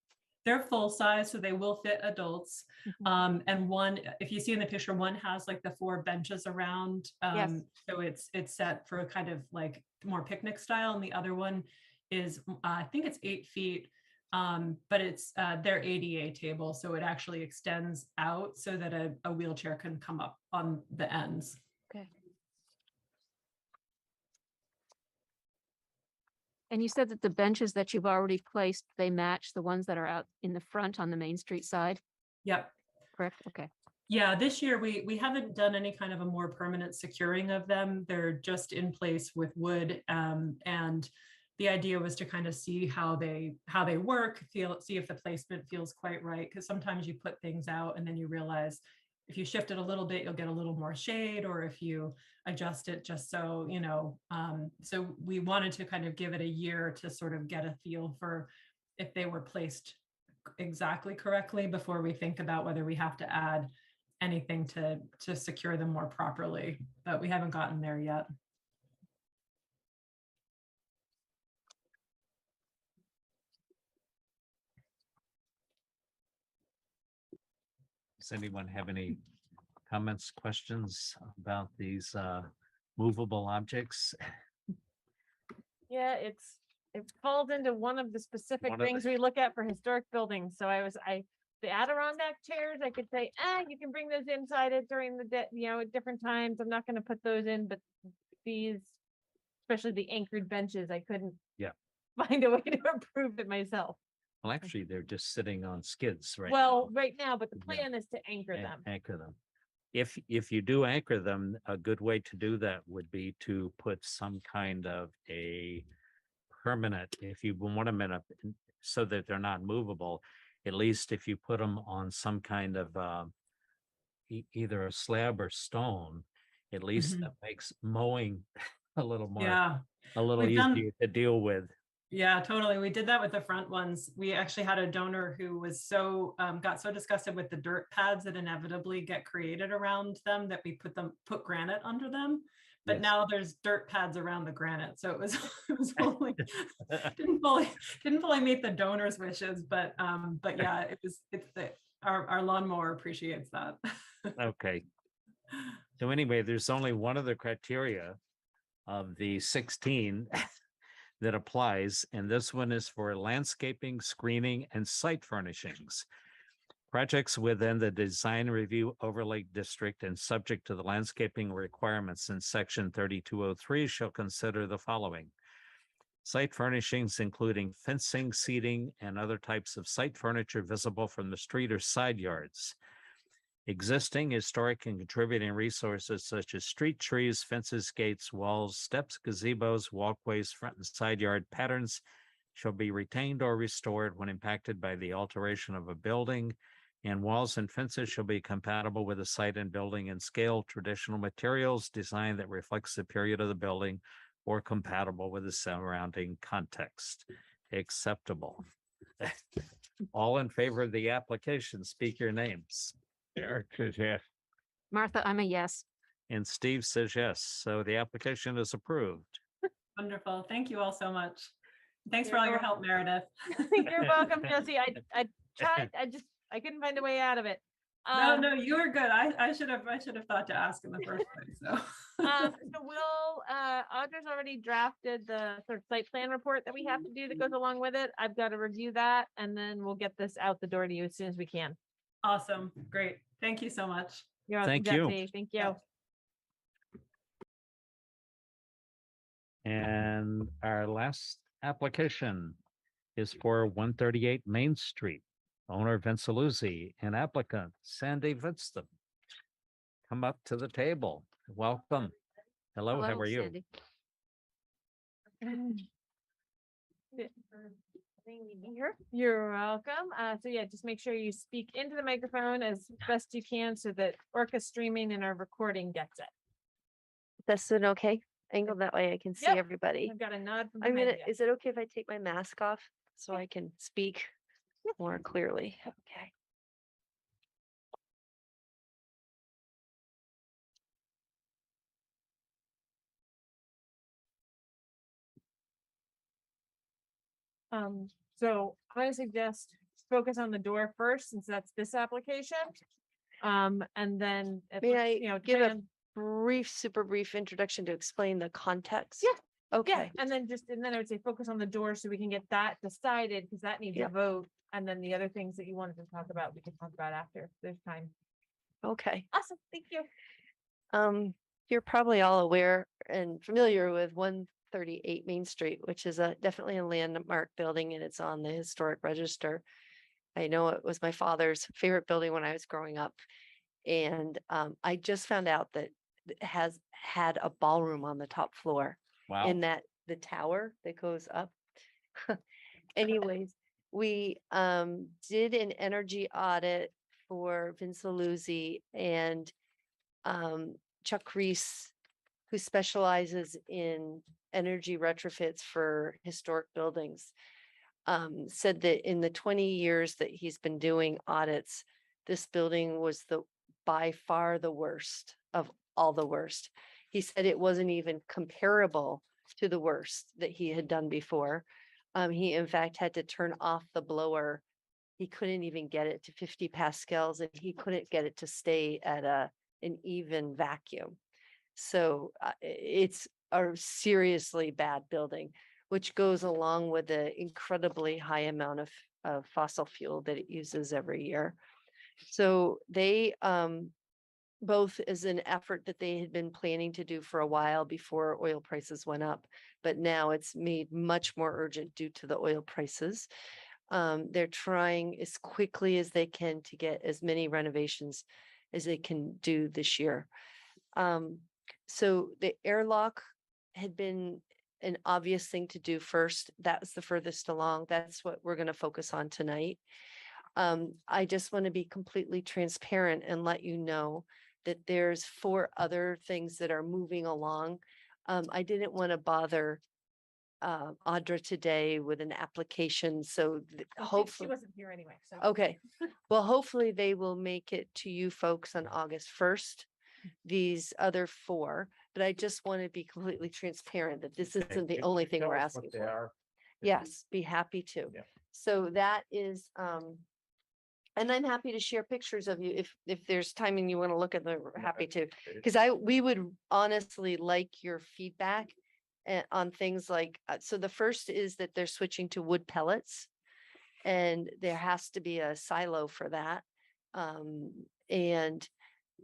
Speaker 9: They're full size, so they will fit adults. And one, if you see in the picture, one has like the 4 benches around.
Speaker 4: Yes.
Speaker 9: So it's set for kind of like more picnic style. And the other one is, I think it's 8 feet, but it's their ADA table. So it actually extends out so that a wheelchair can come up on the ends.
Speaker 4: Okay. And you said that the benches that you've already placed, they match the ones that are out in the front on the Main Street side?
Speaker 9: Yep.
Speaker 4: Correct. Okay.
Speaker 9: Yeah, this year we haven't done any kind of a more permanent securing of them. They're just in place with wood, and the idea was to kind of see how they work, see if the placement feels quite right. Because sometimes you put things out and then you realize if you shift it a little bit, you'll get a little more shade, or if you adjust it just so, you know, so we wanted to kind of give it a year to sort of get a feel for if they were placed exactly correctly before we think about whether we have to add anything to secure them more properly, but we haven't gotten there yet.
Speaker 2: Does anyone have any comments, questions about these movable objects?
Speaker 1: Yeah, it falls into one of the specific
Speaker 2: One of
Speaker 1: things
Speaker 2: the-
Speaker 1: we look at for historic buildings. So the Adirondack chairs, I could say, you can bring those inside it during the day, at different times. I'm not going to put those in, but these, especially the anchored benches, I couldn't find a way to approve it myself.
Speaker 2: Well, actually, they're just sitting on skids right
Speaker 1: Well,
Speaker 2: now.
Speaker 1: right now, but the
Speaker 2: Yeah.
Speaker 1: plan is to anchor them.
Speaker 2: Anchor them. If you do anchor them, a good way to do that would be to put some kind of a permanent, if you want them in so that they're not movable, at least if you put them on some kind of either a slab or stone, at least that makes mowing a little more,
Speaker 9: Yeah,
Speaker 2: a little
Speaker 9: We've done-
Speaker 2: easier to deal with.
Speaker 9: yeah, totally. We did that with the front ones. We actually had a donor who was got so disgusted with the dirt pads that inevitably get created around them that we put granite under them, but
Speaker 2: Yes.
Speaker 9: now there's dirt pads around the granite. So it was, it was only, didn't fully meet the donor's wishes, but yeah, our lawnmower appreciates that.
Speaker 2: Okay. So anyway, there's only one other criteria of the 16 that applies, and this one is for landscaping, screening, and site furnishings. Projects within the design review overlay district and subject to the landscaping requirements in section 3203 shall consider the following. Site furnishings, including fencing, seating, and other types of site furniture visible from the street or side yards. Existing historic and contributing resources such as street trees, fences, gates, walls, steps, gazebos, walkways, front and side yard patterns shall be retained or restored when impacted by the alteration of a building, and walls and fences shall be compatible with the site and building in scale, traditional materials, design that reflects the period of the building, or compatible with the surrounding context. Acceptable. All in favor of the application, speak your names.
Speaker 3: Eric says yes.
Speaker 4: Martha, I'm a yes.
Speaker 2: And Steve says yes. So the application is approved.
Speaker 9: Wonderful. Thank you all so much. Thanks for
Speaker 1: You're
Speaker 9: all your help, Meredith.
Speaker 1: You're welcome, Josie. I tried, I couldn't find a way out of it.
Speaker 9: No, you were good. I should have thought to ask in the first place. So
Speaker 1: So Audra's already drafted the sort of site plan report that we have to do that goes along with it. I've got to review that, and then we'll get this out the door to you as soon as we can.
Speaker 9: awesome. Great. Thank you so much.
Speaker 1: You're welcome,
Speaker 2: Thank you.
Speaker 1: Jesse. Thank you.
Speaker 2: And our last application is for 138 Main Street. Owner Vinceluzzi and applicant Sandy Winston. Come up to the table. Welcome. Hello, how are you?
Speaker 4: Sandy.
Speaker 1: You're welcome. So yeah, just make sure you speak into the microphone as best you can so that ORCA streaming and our recording gets it.
Speaker 10: That's an okay angle, that way I can see
Speaker 1: Yep.
Speaker 10: everybody.
Speaker 1: I've got a nod from
Speaker 10: I'm
Speaker 1: behind
Speaker 10: gonna,
Speaker 1: you.
Speaker 10: is it okay if I take my mask off so I can speak more clearly? Okay.
Speaker 1: So I suggest focus on the door first, since that's this application. And then,
Speaker 10: May I
Speaker 1: you know,
Speaker 10: give a
Speaker 1: depending
Speaker 10: brief, super brief introduction to explain the context?
Speaker 1: Yeah. yeah,
Speaker 10: Okay,
Speaker 1: and then I would say focus on the door so we can get that decided, because that needs a
Speaker 10: Yep.
Speaker 1: vote. And then the other things that you wanted to talk about, we can talk about after if there's time.
Speaker 10: okay.
Speaker 1: Awesome, thank you.
Speaker 10: You're probably all aware and familiar with 138 Main Street, which is definitely a landmark building, and it's on the historic register. I know it was my father's favorite building when I was growing up. And I just found out that it has had a ballroom on the top floor
Speaker 2: Wow.
Speaker 10: in that the tower that goes up. Anyways, we did an energy audit for Vinceluzzi and Chuck Reese, who specializes in energy retrofits for historic buildings, said that in the 20 years that he's been doing audits, this building was by far the worst of all the worst. He said it wasn't even comparable to the worst that he had done before. He in fact had to turn off the blower. He couldn't even get it to 50 pascals, and he couldn't get it to stay at an even vacuum. So it's a seriously bad building, which goes along with the incredibly high amount of fossil fuel that it uses every year. So they both as an effort that they had been planning to do for a while before oil prices went up, but now it's made much more urgent due to the oil prices. They're trying as quickly as they can to get as many renovations as they can do this year. So the airlock had been an obvious thing to do first. That was the furthest along. That's what we're going to focus on tonight. I just want to be completely transparent and let you know that there's 4 other things that are moving along. I didn't want to bother Audra today with an application, so hopefully
Speaker 1: She wasn't here anyway, so.
Speaker 10: okay. Well, hopefully they will make it to you folks on August 1st. These other 4, but I just want to be completely transparent that this
Speaker 3: Okay,
Speaker 10: isn't the
Speaker 3: if
Speaker 10: only
Speaker 3: you
Speaker 10: thing
Speaker 3: tell
Speaker 10: we're
Speaker 3: us what
Speaker 10: asking
Speaker 3: they
Speaker 10: for.
Speaker 3: are,
Speaker 10: Yes, be happy to.
Speaker 3: Yeah.
Speaker 10: So that is, and I'm happy to share pictures of you if there's time and you want to look at them, we're happy to. Because we would honestly like your feedback on things like, so the first is that they're switching to wood pellets. And there has to be a silo for that. And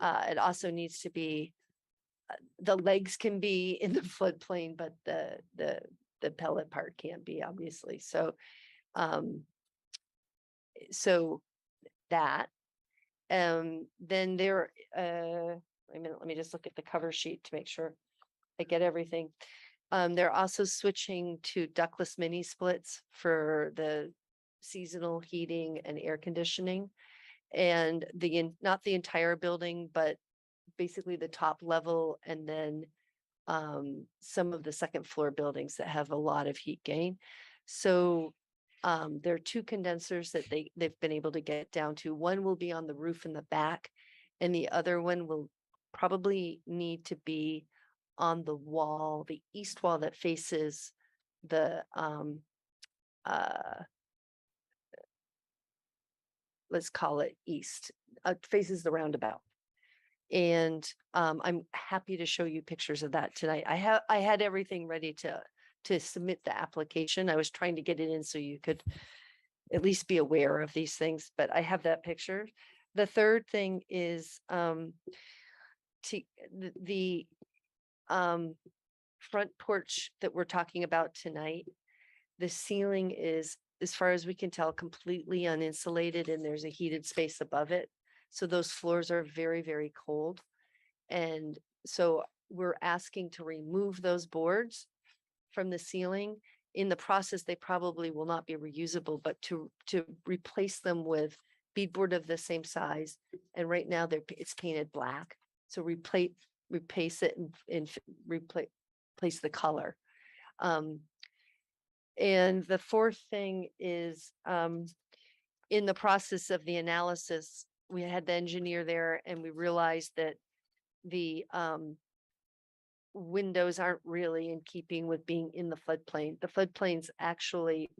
Speaker 10: it also needs to be, the legs can be in the floodplain, but the pellet part can't be, obviously. So, so that, then there, wait a minute, let me just look at the cover sheet to make sure I get everything. They're also switching to ductless mini splits for the seasonal heating and air conditioning. And not the entire building, but basically the top level and then some of the second floor buildings that have a lot of heat gain. So there are two condensers that they've been able to get down to. One will be on the roof in the back, and the other one will probably need to be on the wall, the east wall that faces the let's call it east, faces the roundabout. And I'm happy to show you pictures of that tonight. I had everything ready to submit the application. I was trying to get it in so you could at least be aware of these things, but I have that picture. The third thing is the front porch that we're talking about tonight. The ceiling is, as far as we can tell, completely uninsulated, and there's a heated space above it. So those floors are very, very cold. And so we're asking to remove those boards from the ceiling. In the process, they probably will not be reusable, but to replace them with beadboard of the same size. And right now it's painted black. So replace it and replace the color. And the fourth thing is, in the process of the analysis, we had the engineer there and we realized that the windows aren't really in keeping with being in the floodplain. The floodplain's actually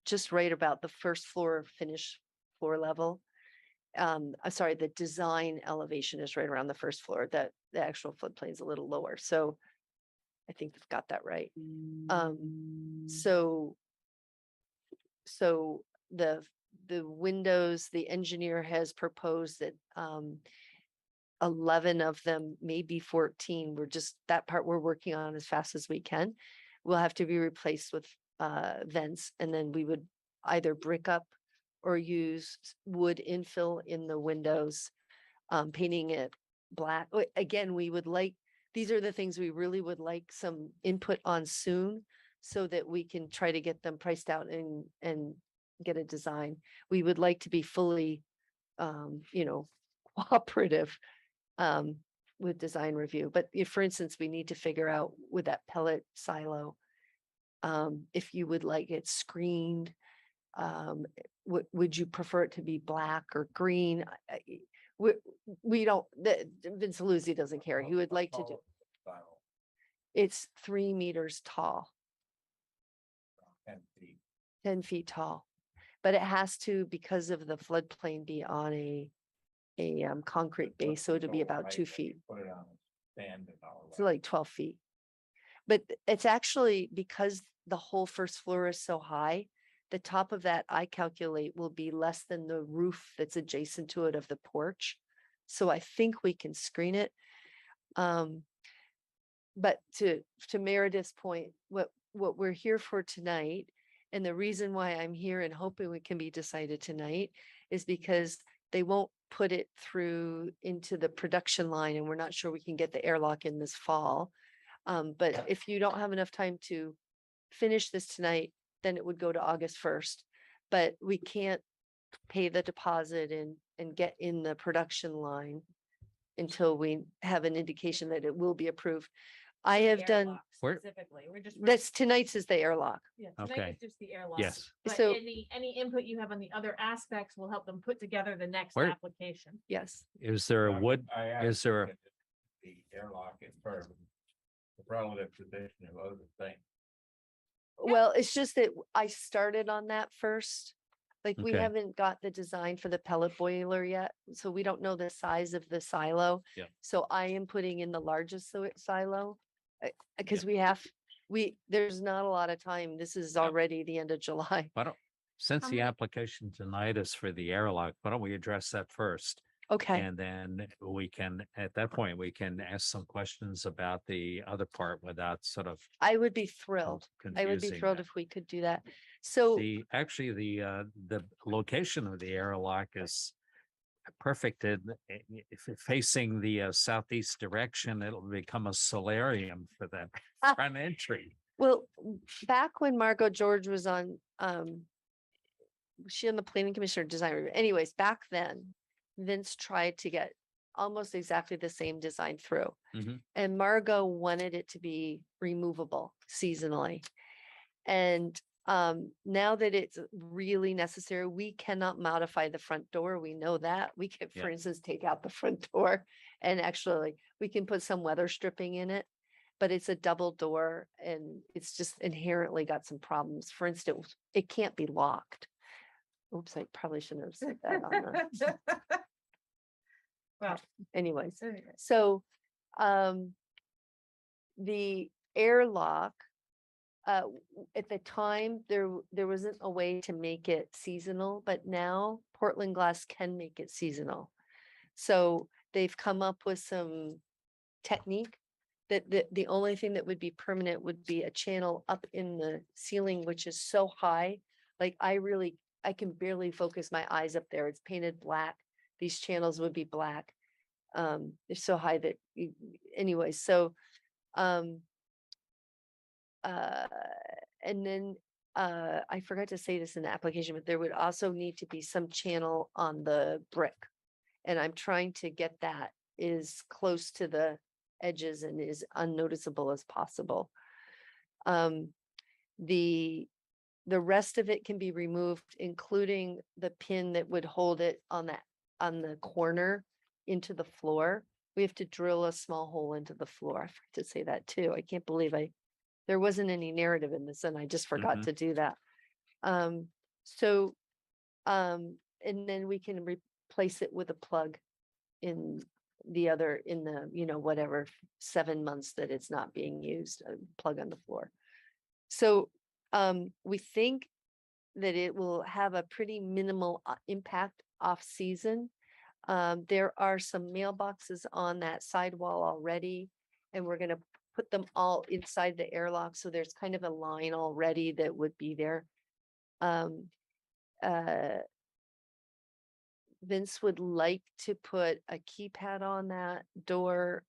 Speaker 10: just right about the first floor finish floor level. I'm sorry, the design elevation is right around the first floor. The actual floodplain is a little lower. So I think they've got that right. So the windows, the engineer has proposed that 11 of them, maybe 14. That part we're working on as fast as we can. Will have to be replaced with vents, and then we would either brick up or use wood infill in the windows, painting it black. Again, these are the things we really would like some input on soon, so that we can try to get them priced out and get a design. We would like to be fully, cooperative with design review. But if, for instance, we need to figure out with that pellet silo, if you would like it screened, would you prefer it to be black or green? We don't, Vince Luzzi doesn't care. He would like to do. It's 3 meters tall. 10 feet tall, but it has to, because of the floodplain, be on a concrete base, so it'll be about 2 feet. So like 12 feet. But it's actually, because the whole first floor is so high, the top of that, I calculate, will be less than the roof that's adjacent to it of the porch. So I think we can screen it. But to Meredith's point, what we're here for tonight, and the reason why I'm here and hoping it can be decided tonight, is because they won't put it through into the production line, and we're not sure we can get the airlock in this fall. But if you don't have enough time to finish this tonight, then it would go to August 1st. But we can't pay the deposit and get in the production line until we have an indication that it will be approved. I have done,
Speaker 2: Where-
Speaker 1: Specifically,
Speaker 10: tonight's is the airlock.
Speaker 1: Yeah,
Speaker 2: Okay.
Speaker 1: tonight is just the airlock.
Speaker 2: Yes.
Speaker 1: But
Speaker 10: So-
Speaker 1: any input you have on the other aspects will help them put together the next
Speaker 2: Where-
Speaker 1: application.
Speaker 10: Yes.
Speaker 2: Is there a wood, is there a
Speaker 3: the airlock is sort of the relative position of other things.
Speaker 10: Well, it's just that I started on that first. Like, we
Speaker 2: Okay.
Speaker 10: haven't got the design for the pellet boiler yet, so we don't know the size of the silo.
Speaker 2: Yeah.
Speaker 10: So I am putting in the largest silo. Because
Speaker 2: Yeah.
Speaker 10: there's not a lot of time. This is already the end of July.
Speaker 2: Why don't, since
Speaker 4: How
Speaker 2: the
Speaker 4: many-
Speaker 2: application tonight is for the airlock, why don't we address that first?
Speaker 10: Okay,
Speaker 2: And then we can, at that point, we can ask some questions about the other part without sort of
Speaker 10: I would be thrilled. I would be
Speaker 2: confusing
Speaker 10: thrilled
Speaker 2: that.
Speaker 10: if we could do that. So,
Speaker 2: Actually, the location of the airlock is perfect in if it facing the southeast direction, it'll become a solarium for that front entry.
Speaker 10: well, back when Margot George was on, was she on the planning commission or design review? Anyways, back then, Vince tried to get almost exactly the same design through.
Speaker 2: Mhm.
Speaker 10: And Margot wanted it to be removable seasonally. And now that it's really necessary, we cannot modify the front door. We know that. We can, for
Speaker 2: Yeah.
Speaker 10: instance, take out the front door and actually we can put some weather stripping in it. But it's a double door and it's just inherently got some problems. For instance, it can't be locked. Oops, I probably shouldn't have said that on the,
Speaker 4: Well,
Speaker 10: anyways.
Speaker 4: anyway.
Speaker 10: So, the airlock, at the time, there wasn't a way to make it seasonal, but now Portland Glass can make it seasonal. So they've come up with some technique that the only thing that would be permanent would be a channel up in the ceiling, which is so high. Like, I can barely focus my eyes up there. It's painted black. These channels would be black. They're so high that, anyway, so, and then, I forgot to say this in the application, but there would also need to be some channel on the brick. And I'm trying to get that as close to the edges and as unnoticeable as possible. The rest of it can be removed, including the pin that would hold it on the corner into the floor. We have to drill a small hole into the floor. I forgot to say that too. I can't believe there wasn't any narrative in this and I just forgot
Speaker 2: Mhm.
Speaker 10: to do that. And then we can replace it with a plug in the, whatever 7 months that it's not being used, a plug on the floor. So, we think that it will have a pretty minimal impact off season. There are some mailboxes on that sidewall already, and we're gonna put them all inside the airlock, so there's kind of a line already that would be there. Vince would like to put a keypad on that door,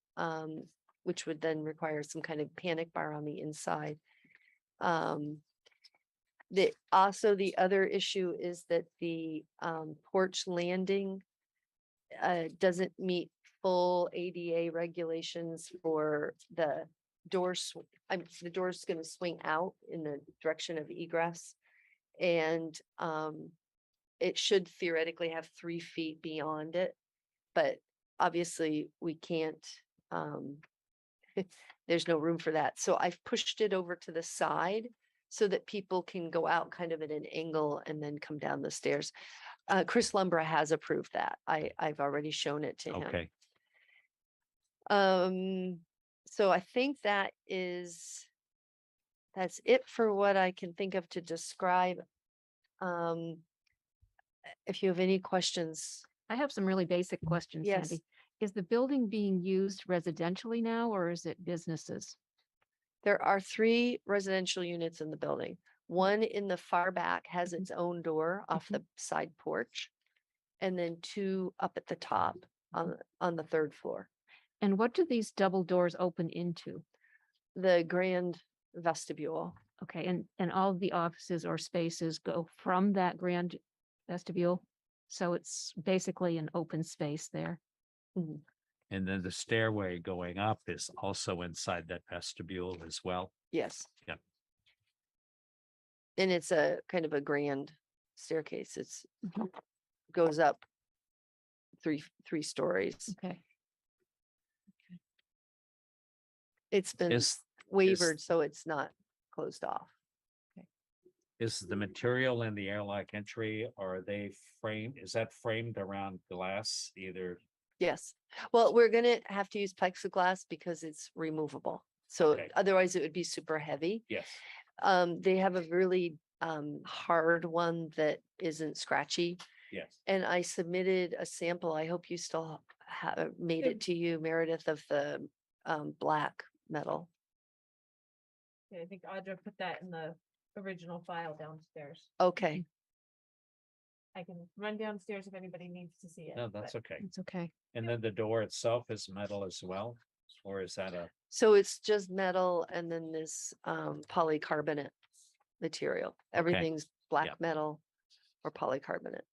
Speaker 10: which would then require some kind of panic bar on the inside. The other issue is that the porch landing doesn't meet full ADA regulations for the doors. The door's gonna swing out in the direction of egress. And it should theoretically have 3 feet beyond it, but obviously we can't, there's no room for that. So I've pushed it over to the side so that people can go out kind of at an angle and then come down the stairs. Chris Lumbra has approved that. I've already shown it to him.
Speaker 2: Okay,
Speaker 10: So I think that's it for what I can think of to describe. If you have any questions,
Speaker 4: I have some really basic questions,
Speaker 10: Yes.
Speaker 4: Sandy. Is the building being used residentially now, or is it businesses?
Speaker 10: there are 3 residential units in the building. One in the far back has its own door off the side porch. And then 2 up at the top on the 3rd floor,
Speaker 4: And what do these double doors open into?
Speaker 10: the grand vestibule.
Speaker 4: Okay, and all of the offices or spaces go from that grand vestibule? So it's basically an open space there.
Speaker 10: Mhm.
Speaker 2: and then the stairway going up is also inside that vestibule as well.
Speaker 10: Yes.
Speaker 2: Yep.
Speaker 10: And it's a kind of a grand staircase. It's
Speaker 4: Mhm.
Speaker 10: goes up three stories.
Speaker 4: Okay.
Speaker 10: It's been
Speaker 2: Is,
Speaker 10: wavered, so it's not closed off.
Speaker 2: is the material in the airlock entry, are they framed, is that framed around glass either?
Speaker 10: Yes. Well, we're gonna have to use plexiglass because it's removable. So
Speaker 2: Okay.
Speaker 10: otherwise it would be super heavy.
Speaker 2: Yes.
Speaker 10: They have a really hard one that isn't scratchy.
Speaker 2: Yes.
Speaker 10: And I submitted a sample. I hope you still have made it to you, Meredith, of the black metal.
Speaker 1: Yeah, I think Audra put that in the original file downstairs.
Speaker 10: Okay.
Speaker 1: I can run downstairs if anybody needs to see it.
Speaker 2: No, that's
Speaker 1: but-
Speaker 2: okay.
Speaker 4: It's okay.
Speaker 2: And then the door itself is metal as well? Or is that a,
Speaker 10: So it's just metal and then this polycarbonate material. Everything's black
Speaker 2: Yep.
Speaker 10: metal or polycarbonate.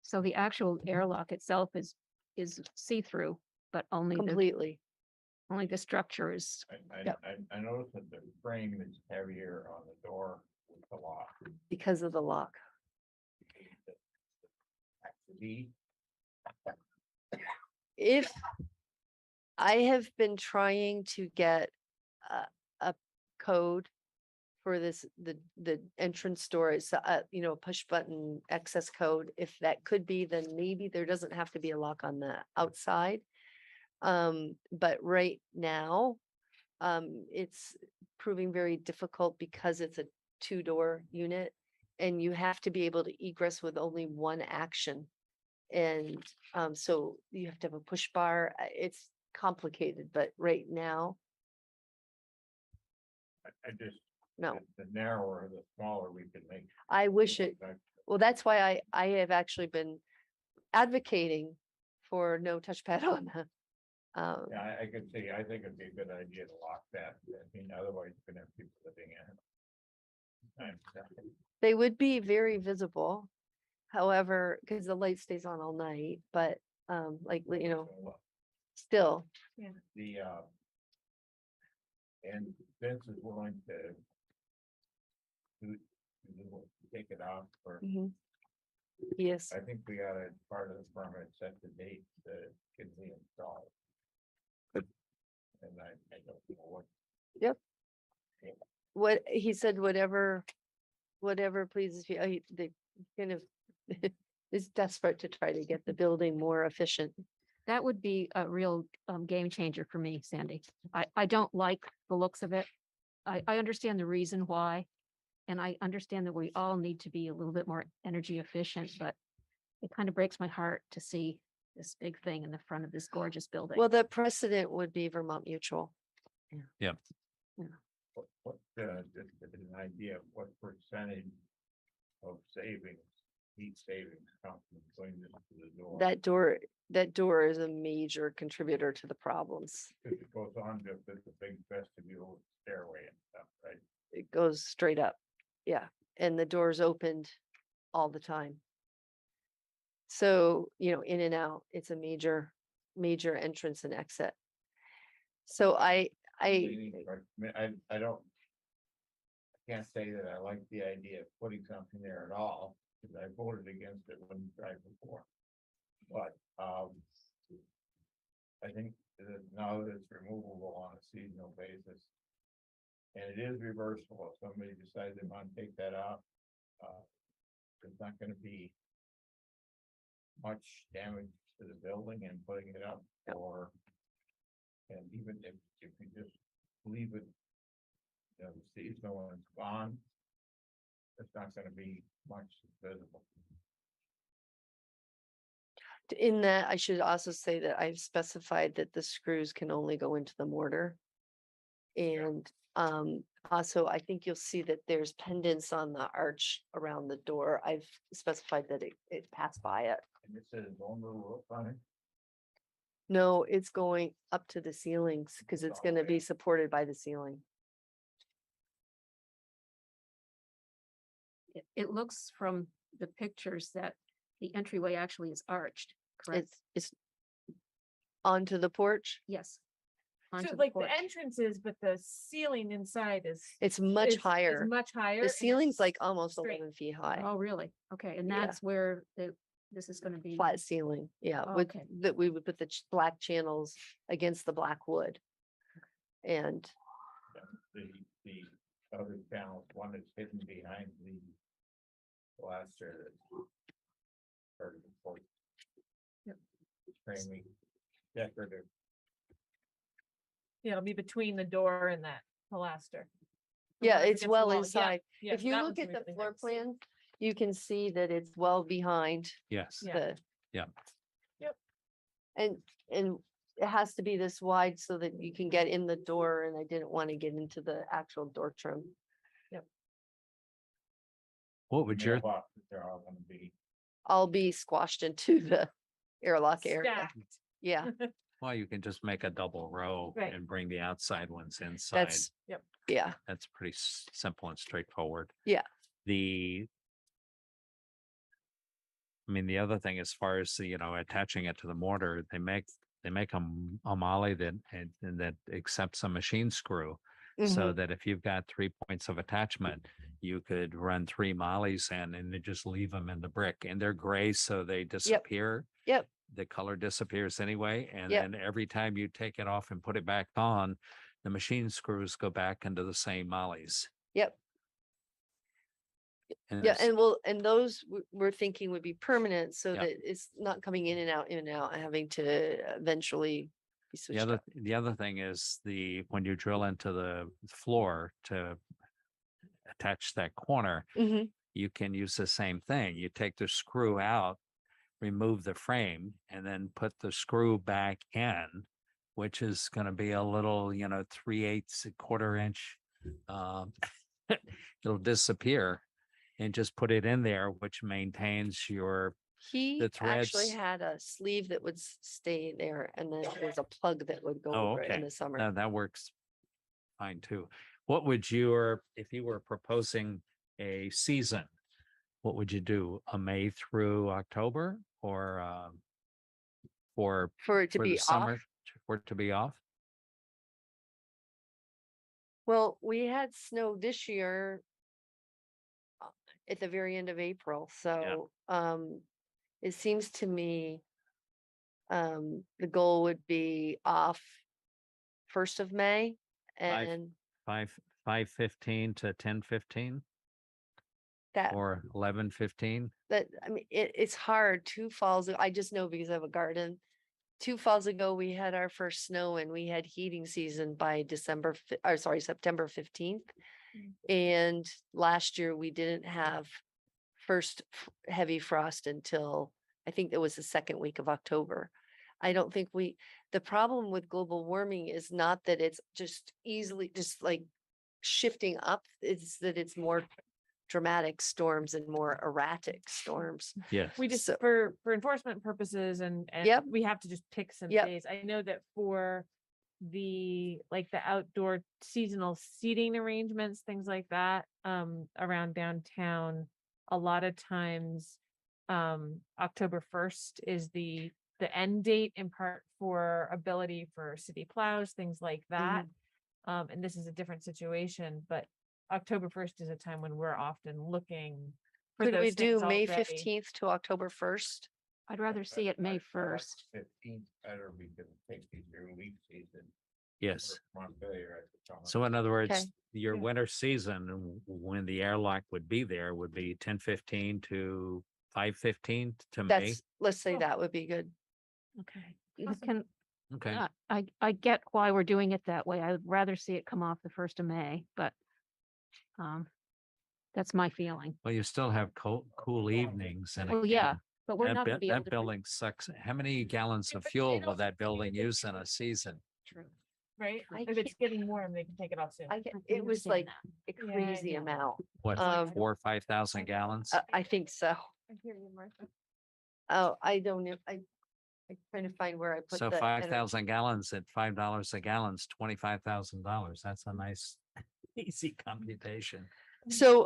Speaker 4: So the actual airlock itself is see-through, but
Speaker 10: Completely.
Speaker 4: only the structure is,
Speaker 10: Yep.
Speaker 3: I noticed that the frame is heavier on the door with the lock.
Speaker 10: Because of the lock.
Speaker 3: The
Speaker 10: If I have been trying to get a code for this, the entrance door is, push button access code. If that could be, then maybe there doesn't have to be a lock on the outside. But right now, it's proving very difficult because it's a 2-door unit and you have to be able to egress with only one action. And so you have to have a push bar. It's complicated, but right now,
Speaker 3: I just,
Speaker 10: no.
Speaker 3: the narrower, the smaller we could make.
Speaker 10: I wish it, well, that's why I have actually been advocating for no touchpad on the.
Speaker 3: Yeah, I could see, I think it'd be a good idea to lock that. I mean, otherwise you're gonna have people living in it.
Speaker 10: They would be very visible. However, because the light stays on all night, but still,
Speaker 3: The, and Vince is willing to take it off for,
Speaker 10: mhm. Yes,
Speaker 3: I think we got a part of the permit set the date that can be installed. And I don't know what.
Speaker 10: what he said, whatever pleases you, they kind of is desperate to try to get the building more efficient.
Speaker 4: that would be a real game changer for me, Sandy. I don't like the looks of it. I understand the reason why. And I understand that we all need to be a little bit more energy efficient, but it kind of breaks my heart to see this big thing in the front of this gorgeous building.
Speaker 10: Well, the precedent would be Vermont Mutual.
Speaker 3: What, just an idea of what percentage of savings, heat savings come from putting this to the door?
Speaker 10: That door is a major contributor to the problems.
Speaker 3: Because it goes on to the big vestibule stairway and stuff, right?
Speaker 10: It goes straight up. Yeah, and the door's opened all the time. So, in and out, it's a major entrance and exit. So I
Speaker 3: don't. I can't say that I like the idea of putting something there at all, because I voted against it when we tried before. But, I think that now that it's removable on a seasonal basis. And it is reversible, if somebody decides they want to take that off, there's not gonna be much damage to the building and putting it up, or, and even if you just leave it, the seasonal one's gone, it's not gonna be much visible.
Speaker 10: In that, I should also say that I've specified that the screws can only go into the mortar. And also, I think you'll see that there's pendants on the arch around the door. I've specified that it passed by it.
Speaker 3: And it says bone roof on it.
Speaker 10: No, it's going up to the ceilings because it's going to be supported by the ceiling.
Speaker 4: It looks from the pictures that the entryway actually is arched, correct?
Speaker 10: It's onto the porch.
Speaker 4: Yes.
Speaker 1: So
Speaker 4: onto
Speaker 1: like the
Speaker 4: porch.
Speaker 1: entrance is, but the ceiling inside is.
Speaker 10: It's much
Speaker 1: is
Speaker 10: higher.
Speaker 1: Much higher.
Speaker 10: The
Speaker 1: and
Speaker 10: ceiling's
Speaker 1: it's
Speaker 10: like almost
Speaker 1: straight.
Speaker 10: 11 feet high.
Speaker 4: Oh, really? Okay, and
Speaker 10: Yeah.
Speaker 4: that's where this is gonna be.
Speaker 10: Flat ceiling, yeah,
Speaker 4: Oh,
Speaker 10: with
Speaker 4: okay.
Speaker 10: that we would put the black channels against the black wood. And
Speaker 3: The other channel, one that's hidden behind the blaster. Or the port.
Speaker 1: Yep.
Speaker 3: Framing, decorative.
Speaker 1: Yeah, it'll be between the door and that pilaster. The
Speaker 10: yeah,
Speaker 1: one that's
Speaker 10: it's
Speaker 1: against the
Speaker 10: well
Speaker 1: wall. Yeah,
Speaker 10: inside.
Speaker 1: yeah,
Speaker 10: If you
Speaker 1: that
Speaker 10: look
Speaker 1: one's
Speaker 10: at the
Speaker 1: really
Speaker 10: floor
Speaker 1: nice.
Speaker 10: plan, you can see that it's well behind
Speaker 2: Yes.
Speaker 1: Yeah.
Speaker 10: the.
Speaker 2: Yeah.
Speaker 1: Yep.
Speaker 10: And it has to be this wide so that you can get in the door, and I didn't want to get into the actual door trim.
Speaker 2: What would your,
Speaker 3: Mailboxes, they're all gonna be.
Speaker 10: I'll be squashed into the airlock area.
Speaker 1: Stacked.
Speaker 10: Yeah,
Speaker 2: well, you can just make a double row
Speaker 1: Right.
Speaker 2: and bring the outside ones inside.
Speaker 10: that's,
Speaker 1: Yep.
Speaker 10: yeah,
Speaker 2: That's pretty simple and straightforward.
Speaker 10: Yeah.
Speaker 2: I mean, the other thing, as far as the, attaching it to the mortar, they make a molly that, and that accepts a machine screw. So
Speaker 10: mhm,
Speaker 2: that if you've got 3 points of attachment, you could run 3 mollies in and then just leave them in the brick, and they're gray, so they disappear.
Speaker 10: yep,
Speaker 2: The color disappears anyway. And
Speaker 10: Yep.
Speaker 2: then every time you take it off and put it back on, the machine screws go back into the same mollies.
Speaker 10: yep.
Speaker 2: And
Speaker 10: Yeah,
Speaker 2: there's-
Speaker 10: and those we're thinking would be permanent, so
Speaker 2: Yep.
Speaker 10: that it's not coming in and out, and having to eventually be
Speaker 2: The
Speaker 10: switched
Speaker 2: other,
Speaker 10: up.
Speaker 2: the other thing is when you drill into the floor to attach that corner,
Speaker 10: Mhm,
Speaker 2: you can use the same thing. You take the screw out, remove the frame, and then put the screw back in, which is going to be a little, 3/8, a quarter inch. It'll disappear, and just put it in there, which maintains your,
Speaker 10: He
Speaker 2: the
Speaker 10: actually
Speaker 2: threads.
Speaker 10: had a sleeve that would stay there, and then there's a plug that would go
Speaker 2: Oh,
Speaker 10: over it in
Speaker 2: okay.
Speaker 10: the summer.
Speaker 2: That works fine too. What would if you were proposing a season, what would you do? A May through October, or for
Speaker 10: For it to
Speaker 2: the
Speaker 10: be
Speaker 2: summer,
Speaker 10: off.
Speaker 2: for it to be off?
Speaker 10: Well, we had snow this year at the very end of April, so it seems to me the goal would be off 1st of May,
Speaker 2: Five.
Speaker 10: and
Speaker 2: 5/15 to 10/15
Speaker 10: that
Speaker 2: or 11/15?
Speaker 10: I mean, it's hard. 2 falls, I just know because I have a garden. 2 falls ago, we had our first snow, and we had heating season by September 15th. And last year we didn't have first heavy frost until, I think it was the second week of October. I don't think the problem with global warming is not that it's just easily just like shifting up, it's that it's more dramatic storms and more erratic storms.
Speaker 2: Yes.
Speaker 1: We just,
Speaker 10: So-
Speaker 1: for enforcement purposes and
Speaker 10: Yep.
Speaker 1: we have to just pick some
Speaker 10: Yep.
Speaker 1: days. I know that for the outdoor seasonal seating arrangements, things like that, around downtown, a lot of times, October 1st is the end date, in part for ability for city plows, things like that. And this is a different situation, but October 1st is a time when we're often looking for
Speaker 10: Could we
Speaker 1: those
Speaker 10: do
Speaker 1: things
Speaker 10: May
Speaker 1: already.
Speaker 10: 15th to October 1st?
Speaker 4: I'd rather see it May 1st.
Speaker 3: 15th better because it takes you through leaf season.
Speaker 2: Yes.
Speaker 3: for Montpelier at the time.
Speaker 2: So in other words,
Speaker 10: Okay.
Speaker 2: your
Speaker 1: Yeah.
Speaker 2: winter season, when the airlock would be there, would be 10/15 to 5/15 to May.
Speaker 10: Let's say
Speaker 1: Oh.
Speaker 10: that would be good.
Speaker 1: Okay.
Speaker 4: Can,
Speaker 2: Okay.
Speaker 4: I get why we're doing it that way. I would rather see it come off the 1st of May, but that's my feeling.
Speaker 2: Well, you still have cool evenings, and
Speaker 4: Well, yeah,
Speaker 2: again,
Speaker 4: but we're not gonna be able
Speaker 2: that
Speaker 4: to.
Speaker 2: building sucks. How many gallons
Speaker 1: Yeah,
Speaker 2: of
Speaker 1: but they
Speaker 2: fuel
Speaker 1: don't-
Speaker 2: will that building use in a season?
Speaker 4: True.
Speaker 1: Right?
Speaker 10: I
Speaker 1: If it's getting warm, they can take it off soon.
Speaker 10: It was like a
Speaker 1: Yeah, I
Speaker 10: crazy
Speaker 1: know.
Speaker 10: amount.
Speaker 2: What,
Speaker 10: Um,
Speaker 2: 4,000 or 5,000 gallons?
Speaker 10: I think so.
Speaker 1: I hear you, Martha.
Speaker 10: Oh, I don't know. I'm trying to find where I put
Speaker 2: So
Speaker 10: the.
Speaker 2: 5,000 gallons at $5 a gallon's $25,000. That's a nice, easy computation.
Speaker 10: So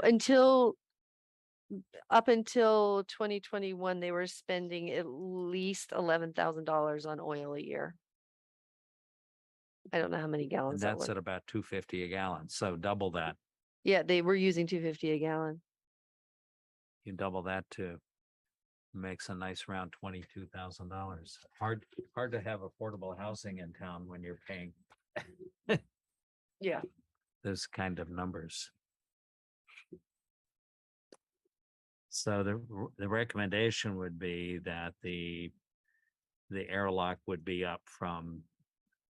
Speaker 10: up until 2021, they were spending at least $11,000 on oil a year. I don't know how many
Speaker 2: And
Speaker 10: gallons that
Speaker 2: that's
Speaker 10: was.
Speaker 2: at about 250 a gallon. So double that.
Speaker 10: Yeah, they were using 250 a gallon.
Speaker 2: You double that to makes a nice round $22,000. Hard to have affordable housing in town when you're paying
Speaker 10: Yeah.
Speaker 2: those kind of numbers. So the recommendation would be that the airlock would be up from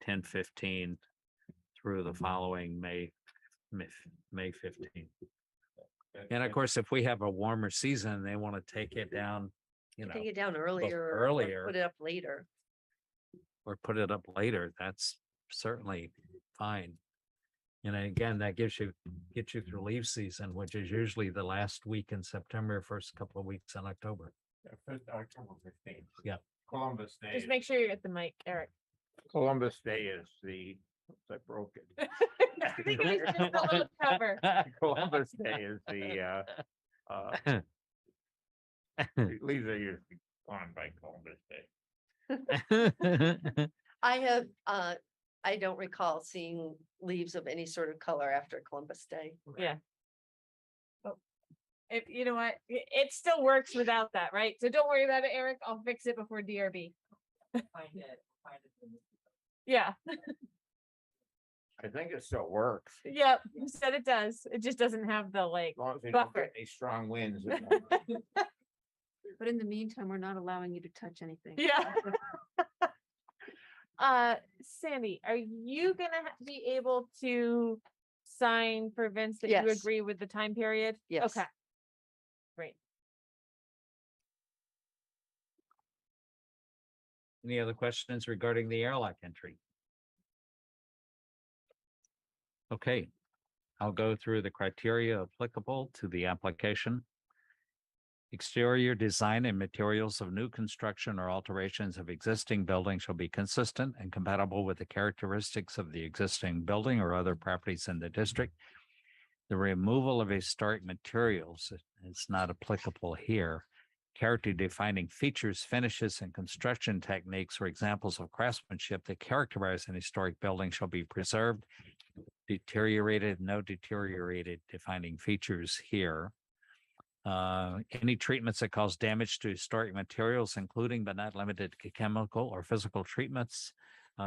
Speaker 2: 10/15 through the following May 15th. And of course, if we have a warmer season, they want to take it down,
Speaker 10: Take it down earlier. or
Speaker 2: earlier.
Speaker 10: Put it up later.
Speaker 2: or put it up later, that's certainly fine. And again, that gets you through leaf season, which is usually the last week in September, first couple of weeks in October.
Speaker 3: October 15th.
Speaker 2: Yeah.
Speaker 3: Columbus Day.
Speaker 1: Just make sure you're at the mic, Eric.
Speaker 3: Columbus Day is the, I broke it.
Speaker 1: I think it was just a little cover.
Speaker 3: Columbus Day is the, leaves are usually gone by Columbus Day.
Speaker 10: I don't recall seeing leaves of any sort of color after Columbus Day.
Speaker 1: Yeah. Oh, if you know what, it still works without that, right? So don't worry about it, Eric. I'll fix it before DRB. Yeah.
Speaker 3: I think it still works.
Speaker 1: Yep. You said it does. It just doesn't have the like
Speaker 3: As long as they don't
Speaker 1: buffer.
Speaker 3: get any strong winds.
Speaker 4: But in the meantime, we're not allowing you to touch anything.
Speaker 1: Yeah. Sandy, are you gonna be able to sign for Vince that you
Speaker 10: Yes.
Speaker 1: agree with the time period?
Speaker 10: Yes.
Speaker 1: Okay. Great.
Speaker 2: Any other questions regarding the airlock entry? Okay, I'll go through the criteria applicable to the application. Exterior design and materials of new construction or alterations of existing buildings shall be consistent and compatible with the characteristics of the existing building or other properties in the district. The removal of historic materials is not applicable here. Character defining features, finishes, and construction techniques or examples of craftsmanship that characterize an historic building shall be preserved. No deteriorated defining features here. Any treatments that cause damage to historic materials, including but not limited to chemical or physical treatments,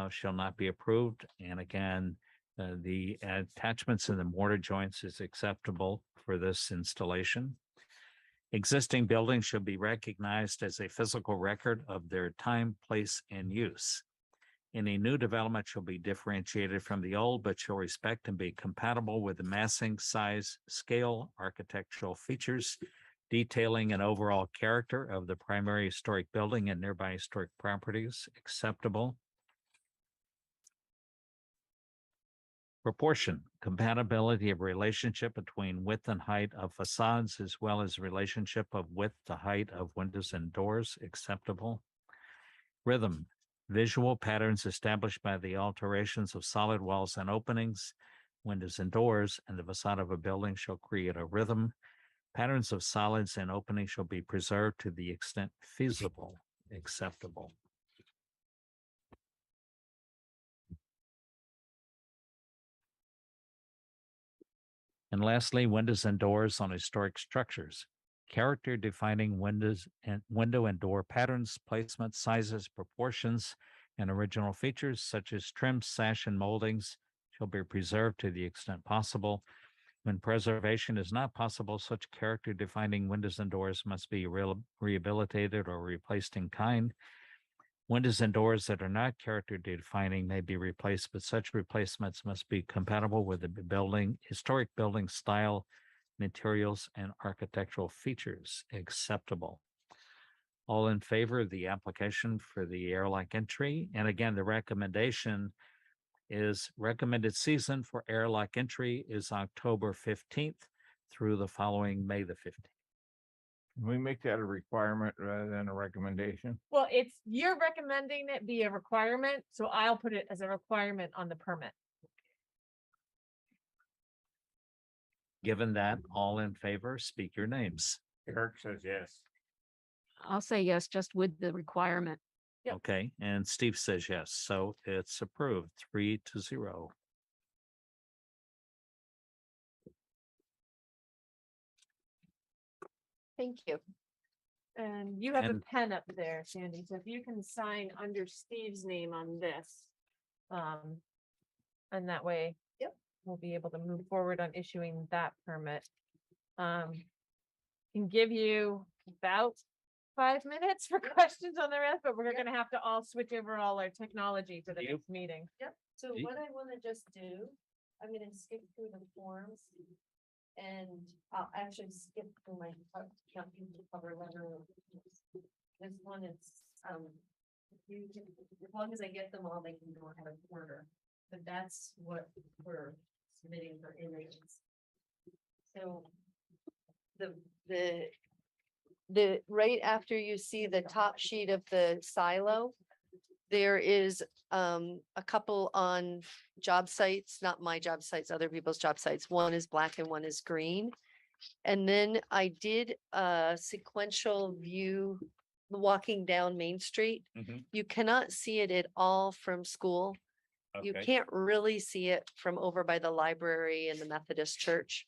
Speaker 2: shall not be approved. And again, the attachments in the mortar joints is acceptable for this installation. Existing buildings should be recognized as a physical record of their time, place, and use. Any new development shall be differentiated from the old, but shall respect and be compatible with the massing, size, scale, architectural features, detailing and overall character of the primary historic building and nearby historic properties acceptable. Proportion, compatibility of relationship between width and height of facades, as well as relationship of width to height of windows and doors acceptable. Rhythm, visual patterns established by the alterations of solid walls and openings, windows and doors, and the facade of a building shall create a rhythm. Patterns of solids and openings shall be preserved to the extent feasible, acceptable. And lastly, windows and doors on historic structures. Character defining windows and window and door patterns, placement, sizes, proportions, and original features such as trims, sash, and moldings shall be preserved to the extent possible. When preservation is not possible, such character defining windows and doors must be rehabilitated or replaced in kind. Windows and doors that are not character defining may be replaced, but such replacements must be compatible with the building, historic building style, materials, and architectural features acceptable. All in favor of the application for the airlock entry? And again, the recommendation is recommended season for airlock entry is October 15th through the following May the 15th.
Speaker 3: Can we make that a requirement rather than a recommendation?
Speaker 1: Well, you're recommending it be a requirement, so I'll put it as a requirement on the permit.
Speaker 2: Given that, all in favor, speak your names.
Speaker 3: Eric says yes.
Speaker 4: I'll say yes, just with the requirement.
Speaker 1: Yep.
Speaker 2: Okay, and Steve says yes, so it's approved 3-0.
Speaker 10: Thank you.
Speaker 1: And you have a
Speaker 2: And-
Speaker 1: pen up there, Sandy, so if you can sign under Steve's name on this. And that way.
Speaker 10: Yep.
Speaker 1: we'll be able to move forward on issuing that permit. Can give you about 5 minutes for questions on the rest, but we're gonna have to all switch over all our technology for the
Speaker 2: You-
Speaker 1: next meeting.
Speaker 10: Yep, so
Speaker 2: Ye-
Speaker 10: what I wanna just do, I'm gonna skip through the forms. And I'll actually skip through my cover letter. This one is, as long as I get them all, they can go ahead of order. But that's what we're submitting for images. So the right after you see the top sheet of the silo, there is a couple on job sites, not my job sites, other people's job sites. One is black and one is green. And then I did a sequential view walking down Main Street.
Speaker 2: Mhm.
Speaker 10: You cannot see it at all from school. You
Speaker 2: Okay.
Speaker 10: can't really see it from over by the library and the Methodist church.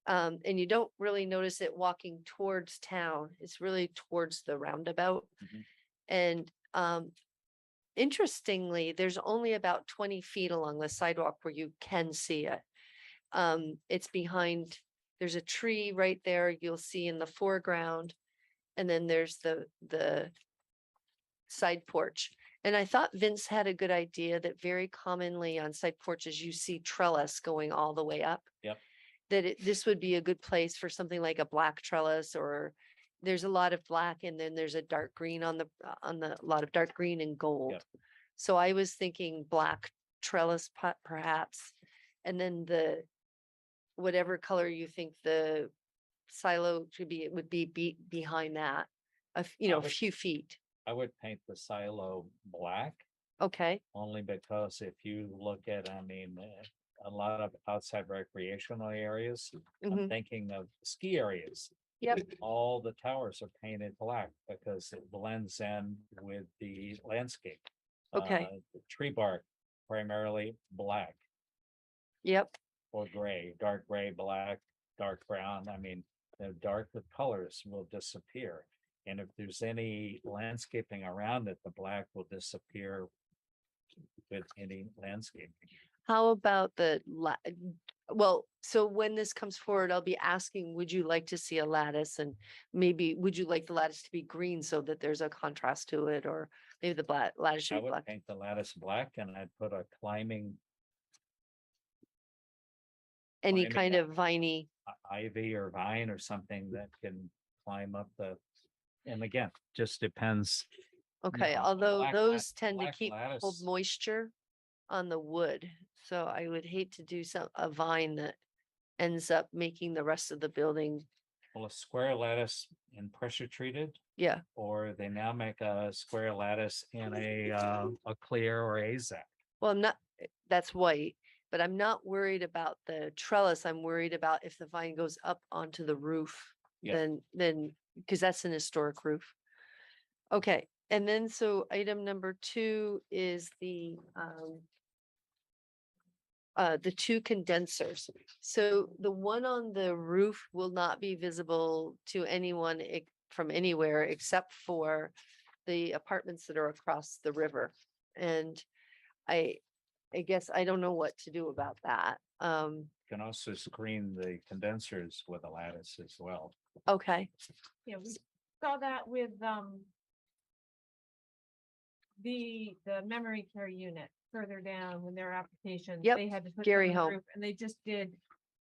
Speaker 10: And you don't really notice it walking towards town. It's really towards the roundabout.
Speaker 2: Mhm.
Speaker 10: And interestingly, there's only about 20 feet along the sidewalk where you can see it. It's behind, there's a tree right there you'll see in the foreground. And then there's the side porch. And I thought Vince had a good idea that very commonly on side porches, you see trellis going all the way up.
Speaker 2: Yep.
Speaker 10: That this would be a good place for something like a black trellis, or there's a lot of black and then there's a dark green on the lot of dark green and gold.
Speaker 2: Yep.
Speaker 10: So I was thinking black trellis perhaps, and then the whatever color you think the silo should be, it would be behind that, a
Speaker 2: would-
Speaker 10: few feet.
Speaker 2: I would paint the silo black.
Speaker 10: Okay,
Speaker 2: Only because if you look at, a lot of outside recreational areas, I'm
Speaker 10: mhm,
Speaker 2: thinking of ski areas.
Speaker 10: Yep.
Speaker 2: All the towers are painted black because it blends in with the landscape.
Speaker 10: Okay.
Speaker 2: The tree bark primarily black
Speaker 10: yep,
Speaker 2: or gray, dark gray, black, dark brown. The darker colors will disappear. And if there's any landscaping around it, the black will disappear with any landscaping.
Speaker 10: how about well, so when this comes forward, I'll be asking, would you like to see a lattice? And maybe, would you like the lattice to be green so that there's a contrast to it? Or maybe the lattice
Speaker 2: I
Speaker 10: should be
Speaker 2: would
Speaker 10: black?
Speaker 2: paint the lattice black and I'd put a climbing
Speaker 10: Any
Speaker 2: climbing
Speaker 10: kind of viney,
Speaker 2: ivy or vine or something that can climb up and again, just depends.
Speaker 10: okay,
Speaker 2: know,
Speaker 10: although
Speaker 2: black
Speaker 10: those tend to
Speaker 2: black
Speaker 10: hold
Speaker 2: lattice.
Speaker 10: moisture on the wood. So I would hate to do a vine that ends up making the rest of the building,
Speaker 2: Well, a square lattice in pressure treated,
Speaker 10: yeah.
Speaker 2: or they now make a square lattice in a clear or AZAC.
Speaker 10: Well, that's white, but I'm not worried about the trellis. I'm worried about if the vine goes up onto the roof,
Speaker 2: Yeah.
Speaker 10: then, because that's an historic roof. Okay, and then so item number 2 is the 2 condensers. So the one on the roof will not be visible to anyone from anywhere except for the apartments that are across the river. And I guess I don't know what to do about that.
Speaker 2: Can also screen the condensers with a lattice as well.
Speaker 10: Okay,
Speaker 1: Yeah, we saw that with the memory care unit further down when their application,
Speaker 10: Yep,
Speaker 1: they had to put
Speaker 10: Gary
Speaker 1: them on the
Speaker 10: Home.
Speaker 1: roof, and they just did,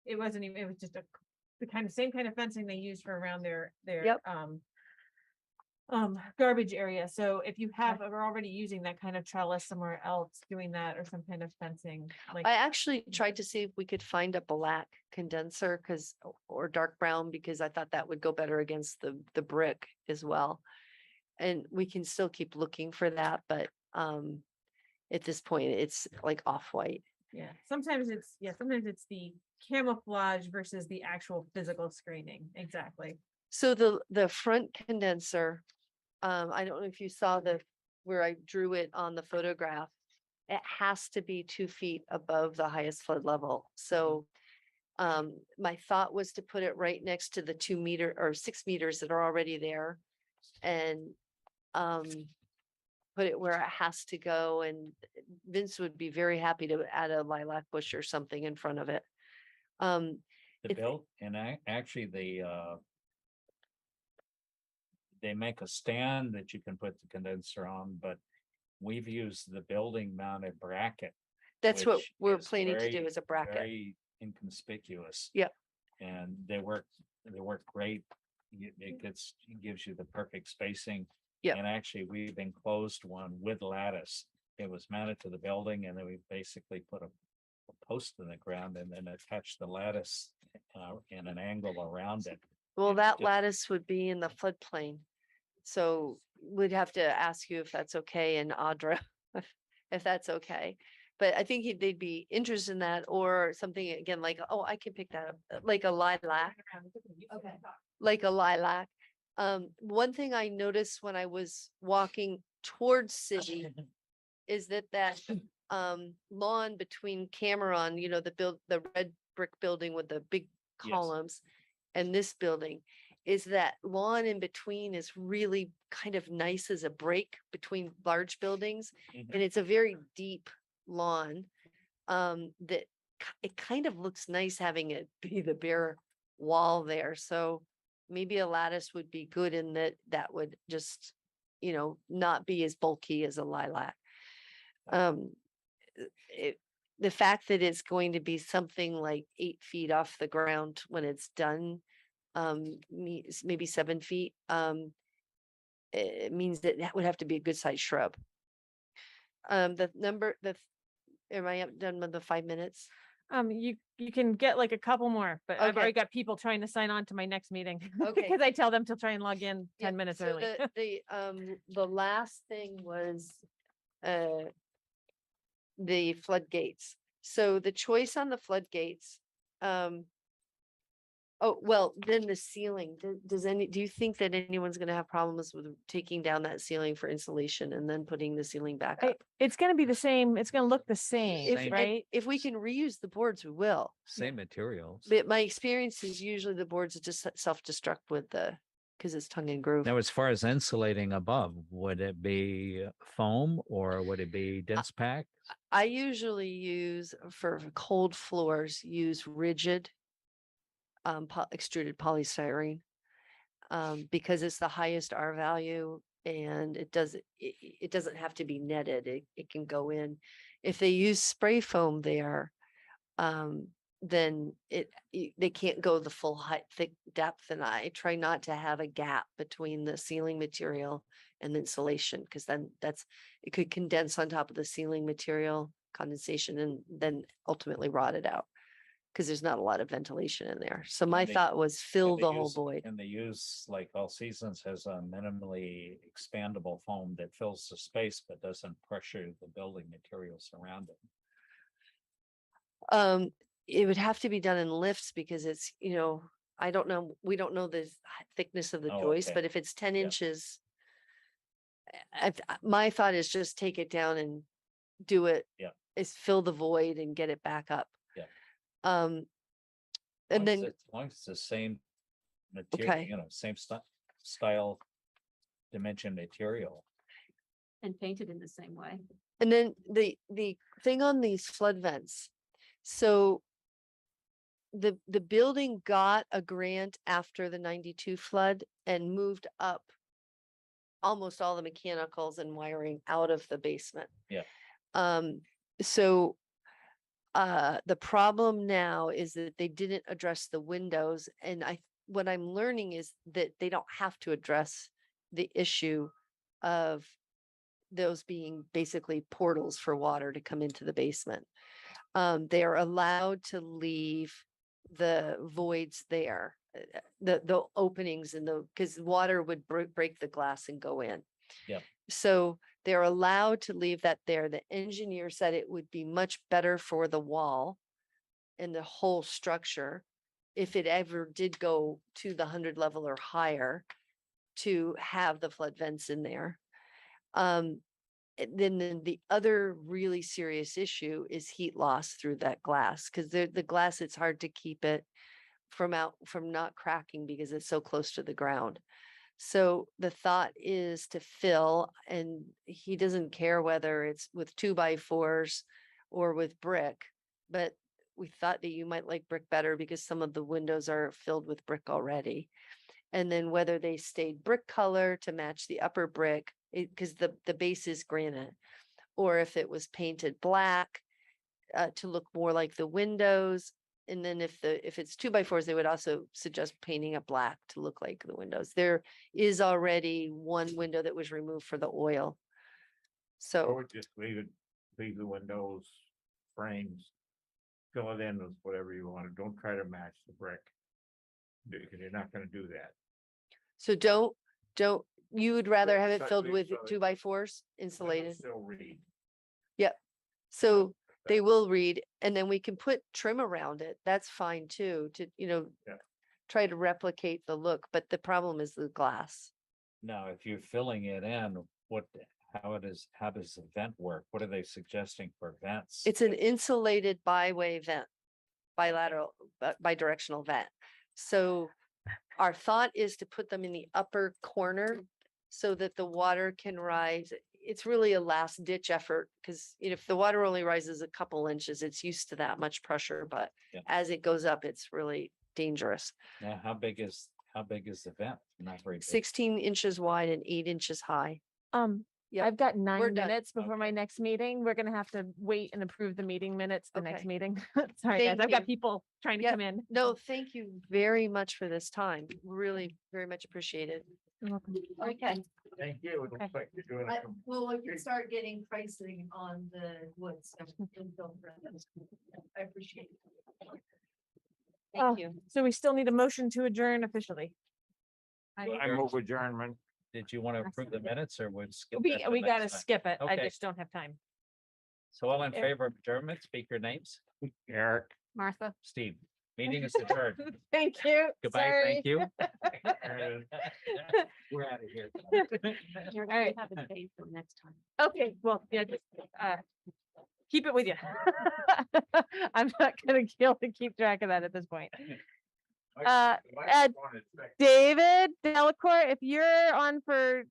Speaker 1: it wasn't even, it was just the same kind of fencing they use for around their
Speaker 10: Yep.
Speaker 1: garbage area. So if you are already using that kind of trellis somewhere else, doing that or some kind of fencing, like,
Speaker 10: I actually tried to see if we could find a black condenser or dark brown, because I thought that would go better against the brick as well. And we can still keep looking for that, but at this point, it's like off-white.
Speaker 1: sometimes it's the camouflage versus the actual physical screening. Exactly.
Speaker 10: So the front condenser, I don't know if you saw where I drew it on the photograph. It has to be 2 feet above the highest flood level. So my thought was to put it right next to the 2 meter or 6 meters that are already there. And put it where it has to go. And Vince would be very happy to add a lilac bush or something in front of it.
Speaker 2: The
Speaker 10: If-
Speaker 2: build, and actually they make a stand that you can put the condenser on, but we've used the building mounted bracket.
Speaker 10: That's what
Speaker 2: which
Speaker 10: we're
Speaker 2: is
Speaker 10: planning to do
Speaker 2: very,
Speaker 10: as a bracket.
Speaker 2: Very inconspicuous.
Speaker 10: Yep.
Speaker 2: And they work great. It gives you the perfect spacing.
Speaker 10: Yep.
Speaker 2: And actually, we've enclosed one with lattice. It was mounted to the building, and then we basically put a post in the ground and then attach the lattice in an angle around it.
Speaker 10: Well, that
Speaker 2: Just-
Speaker 10: lattice would be in the floodplain. So we'd have to ask you if that's okay, and Audra, if that's okay. But I think they'd be interested in that, or something again, like, oh, I can pick that up, like a lilac. Okay. Like a lilac. One thing I noticed when I was walking towards city is that lawn between Cameron, the red brick building with the big
Speaker 2: Yes.
Speaker 10: columns, and this building, is that lawn in between is really kind of nice as a break between large buildings.
Speaker 2: Mhm.
Speaker 10: And it's a very deep lawn, that it kind of looks nice having it be the bare wall there. So maybe a lattice would be good in that would just, not be as bulky as a lilac. The fact that it's going to be something like 8 feet off the ground when it's done, maybe 7 feet, it means that would have to be a good sized shrub. Am I done with the 5 minutes?
Speaker 1: You can get like a couple more, but I've
Speaker 10: Okay.
Speaker 1: already got people trying to sign on to my next meeting.
Speaker 10: Okay.
Speaker 1: Because I tell them to try and log in 10
Speaker 10: Yep,
Speaker 1: minutes
Speaker 10: so
Speaker 1: early.
Speaker 10: The last thing was the floodgates. So the choice on the floodgates, then the ceiling, do you think that anyone's gonna have problems with taking down that ceiling for insulation and then putting the ceiling back up?
Speaker 1: It's gonna be the same. It's gonna look the same,
Speaker 2: Same.
Speaker 1: right?
Speaker 10: If we can reuse the boards, we will.
Speaker 2: Same materials.
Speaker 10: But my experience is usually the boards just self-destruct because it's tongue and groove.
Speaker 2: Now, as far as insulating above, would it be foam or would it be dense pack?
Speaker 10: I usually use for cold floors, use rigid extruded polystyrene, because it's the highest R value, and it doesn't have to be netted. It can go in. If they use spray foam there, then they can't go the full height, thick depth. And I try not to have a gap between the ceiling material and the insulation, because then it could condense on top of the ceiling material, condensation, and then ultimately rot it out, because there's not a lot of ventilation in there. So my
Speaker 2: they-
Speaker 10: thought was fill
Speaker 2: And
Speaker 10: the
Speaker 2: they
Speaker 10: whole
Speaker 2: use-
Speaker 10: void.
Speaker 2: And they use, like All Seasons has a minimally expandable foam that fills the space but doesn't pressure the building materials around it.
Speaker 10: It would have to be done in lifts, because it's, I don't know, we don't know the thickness of the
Speaker 2: Oh,
Speaker 10: joist,
Speaker 2: okay.
Speaker 10: but if it's 10
Speaker 2: Yeah.
Speaker 10: inches, my thought is just take it down and do it.
Speaker 2: Yeah.
Speaker 10: Is fill the void and get it back up.
Speaker 2: Yeah.
Speaker 10: And
Speaker 2: As
Speaker 10: then,
Speaker 2: long as it's the same material,
Speaker 10: Okay.
Speaker 2: Same style, dimension material.
Speaker 4: And painted in the same way.
Speaker 10: and then the thing on these flood vents. So the building got a grant after the 92 flood and moved up almost all the mechanicals and wiring out of the basement.
Speaker 2: Yeah.
Speaker 10: So the problem now is that they didn't address the windows, and what I'm learning is that they don't have to address the issue of those being basically portals for water to come into the basement. They are allowed to leave the voids there, the openings because water would break the glass and go in.
Speaker 2: Yep.
Speaker 10: So they're allowed to leave that there. The engineer said it would be much better for the wall and the whole structure if it ever did go to the 100 level or higher to have the flood vents in there. Then the other really serious issue is heat loss through that glass, because the glass, it's hard to keep it from not cracking because it's so close to the ground. So the thought is to fill, and he doesn't care whether it's with 2x4s or with brick, but we thought that you might like brick better because some of the windows are filled with brick already. And then whether they stayed brick color to match the upper brick, because the base is granite, or if it was painted black to look more like the windows. And then if it's 2x4s, they would also suggest painting it black to look like the windows. There is already one window that was removed for the oil.
Speaker 3: Or
Speaker 10: So
Speaker 3: just leave the windows, frames, fill it in with whatever you want. Don't try to match the brick. Because you're not gonna do that.
Speaker 10: don't, you would rather have it
Speaker 3: so
Speaker 10: filled
Speaker 3: they-
Speaker 10: with
Speaker 3: so they-
Speaker 10: 2x4s
Speaker 3: It'll
Speaker 10: insulated?
Speaker 3: Still read.
Speaker 10: So they will read, and then we can put trim around it. That's fine too, to,
Speaker 3: Yeah.
Speaker 10: try to replicate the look, but the problem is the glass.
Speaker 2: Now, if you're filling it in, how does the vent work? What are they suggesting for vents?
Speaker 10: It's an insulated byway vent, bilateral, bidirectional vent. So our thought is to put them in the upper corner so that the water can rise. It's really a last ditch effort because if the water only rises a couple inches, it's used to that much pressure, but
Speaker 2: Yeah.
Speaker 10: as it goes up, it's really dangerous.
Speaker 2: Now, how big is the vent? Not very big.
Speaker 10: 16 inches wide and 8 inches high. Yep,
Speaker 1: I've got
Speaker 10: we're
Speaker 1: 9
Speaker 10: done.
Speaker 1: minutes before my next meeting. We're gonna have to wait and approve the meeting minutes the next
Speaker 10: Okay.
Speaker 1: meeting. Sorry, guys,
Speaker 10: Thank
Speaker 1: I've got
Speaker 10: you.
Speaker 1: people trying to
Speaker 10: Yep.
Speaker 1: come in.
Speaker 10: No, thank you very much for this time. Really, very much appreciated.
Speaker 1: You're welcome.
Speaker 10: Okay.
Speaker 3: Thank you. It
Speaker 1: Okay.
Speaker 3: looks like you're doing it.
Speaker 10: Well, we can start getting pricing on the woods. I appreciate it.
Speaker 1: Oh,
Speaker 10: Thank you.
Speaker 1: So we still need a motion to adjourn officially.
Speaker 3: I move adjournment.
Speaker 2: Did you want to approve the minutes or would skip?
Speaker 1: We,
Speaker 2: that till
Speaker 1: we
Speaker 2: next
Speaker 1: gotta
Speaker 2: time?
Speaker 1: skip it. I
Speaker 2: Okay.
Speaker 1: just don't have time.
Speaker 2: So all in
Speaker 1: Eric.
Speaker 2: favor of adjournment, speak your names.
Speaker 3: Eric.
Speaker 4: Martha?
Speaker 2: Steve, meeting is adjourned.
Speaker 1: Thank you.
Speaker 2: Goodbye,
Speaker 1: Sorry.
Speaker 2: thank you. We're out of here.
Speaker 4: You're
Speaker 1: All right.
Speaker 4: gonna have a date for next time.
Speaker 1: Okay, well, yeah, just, keep it with you. I'm not gonna kill to keep track of that at this point. David Delacour, if you're on for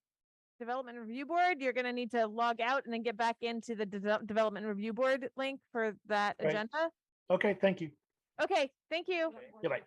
Speaker 1: Development Review Board, you're gonna need to log out and then get back into the Development Review Board link for that
Speaker 8: Right.
Speaker 1: agenda.
Speaker 8: Okay, thank you.
Speaker 1: Okay, thank you.
Speaker 8: Goodbye.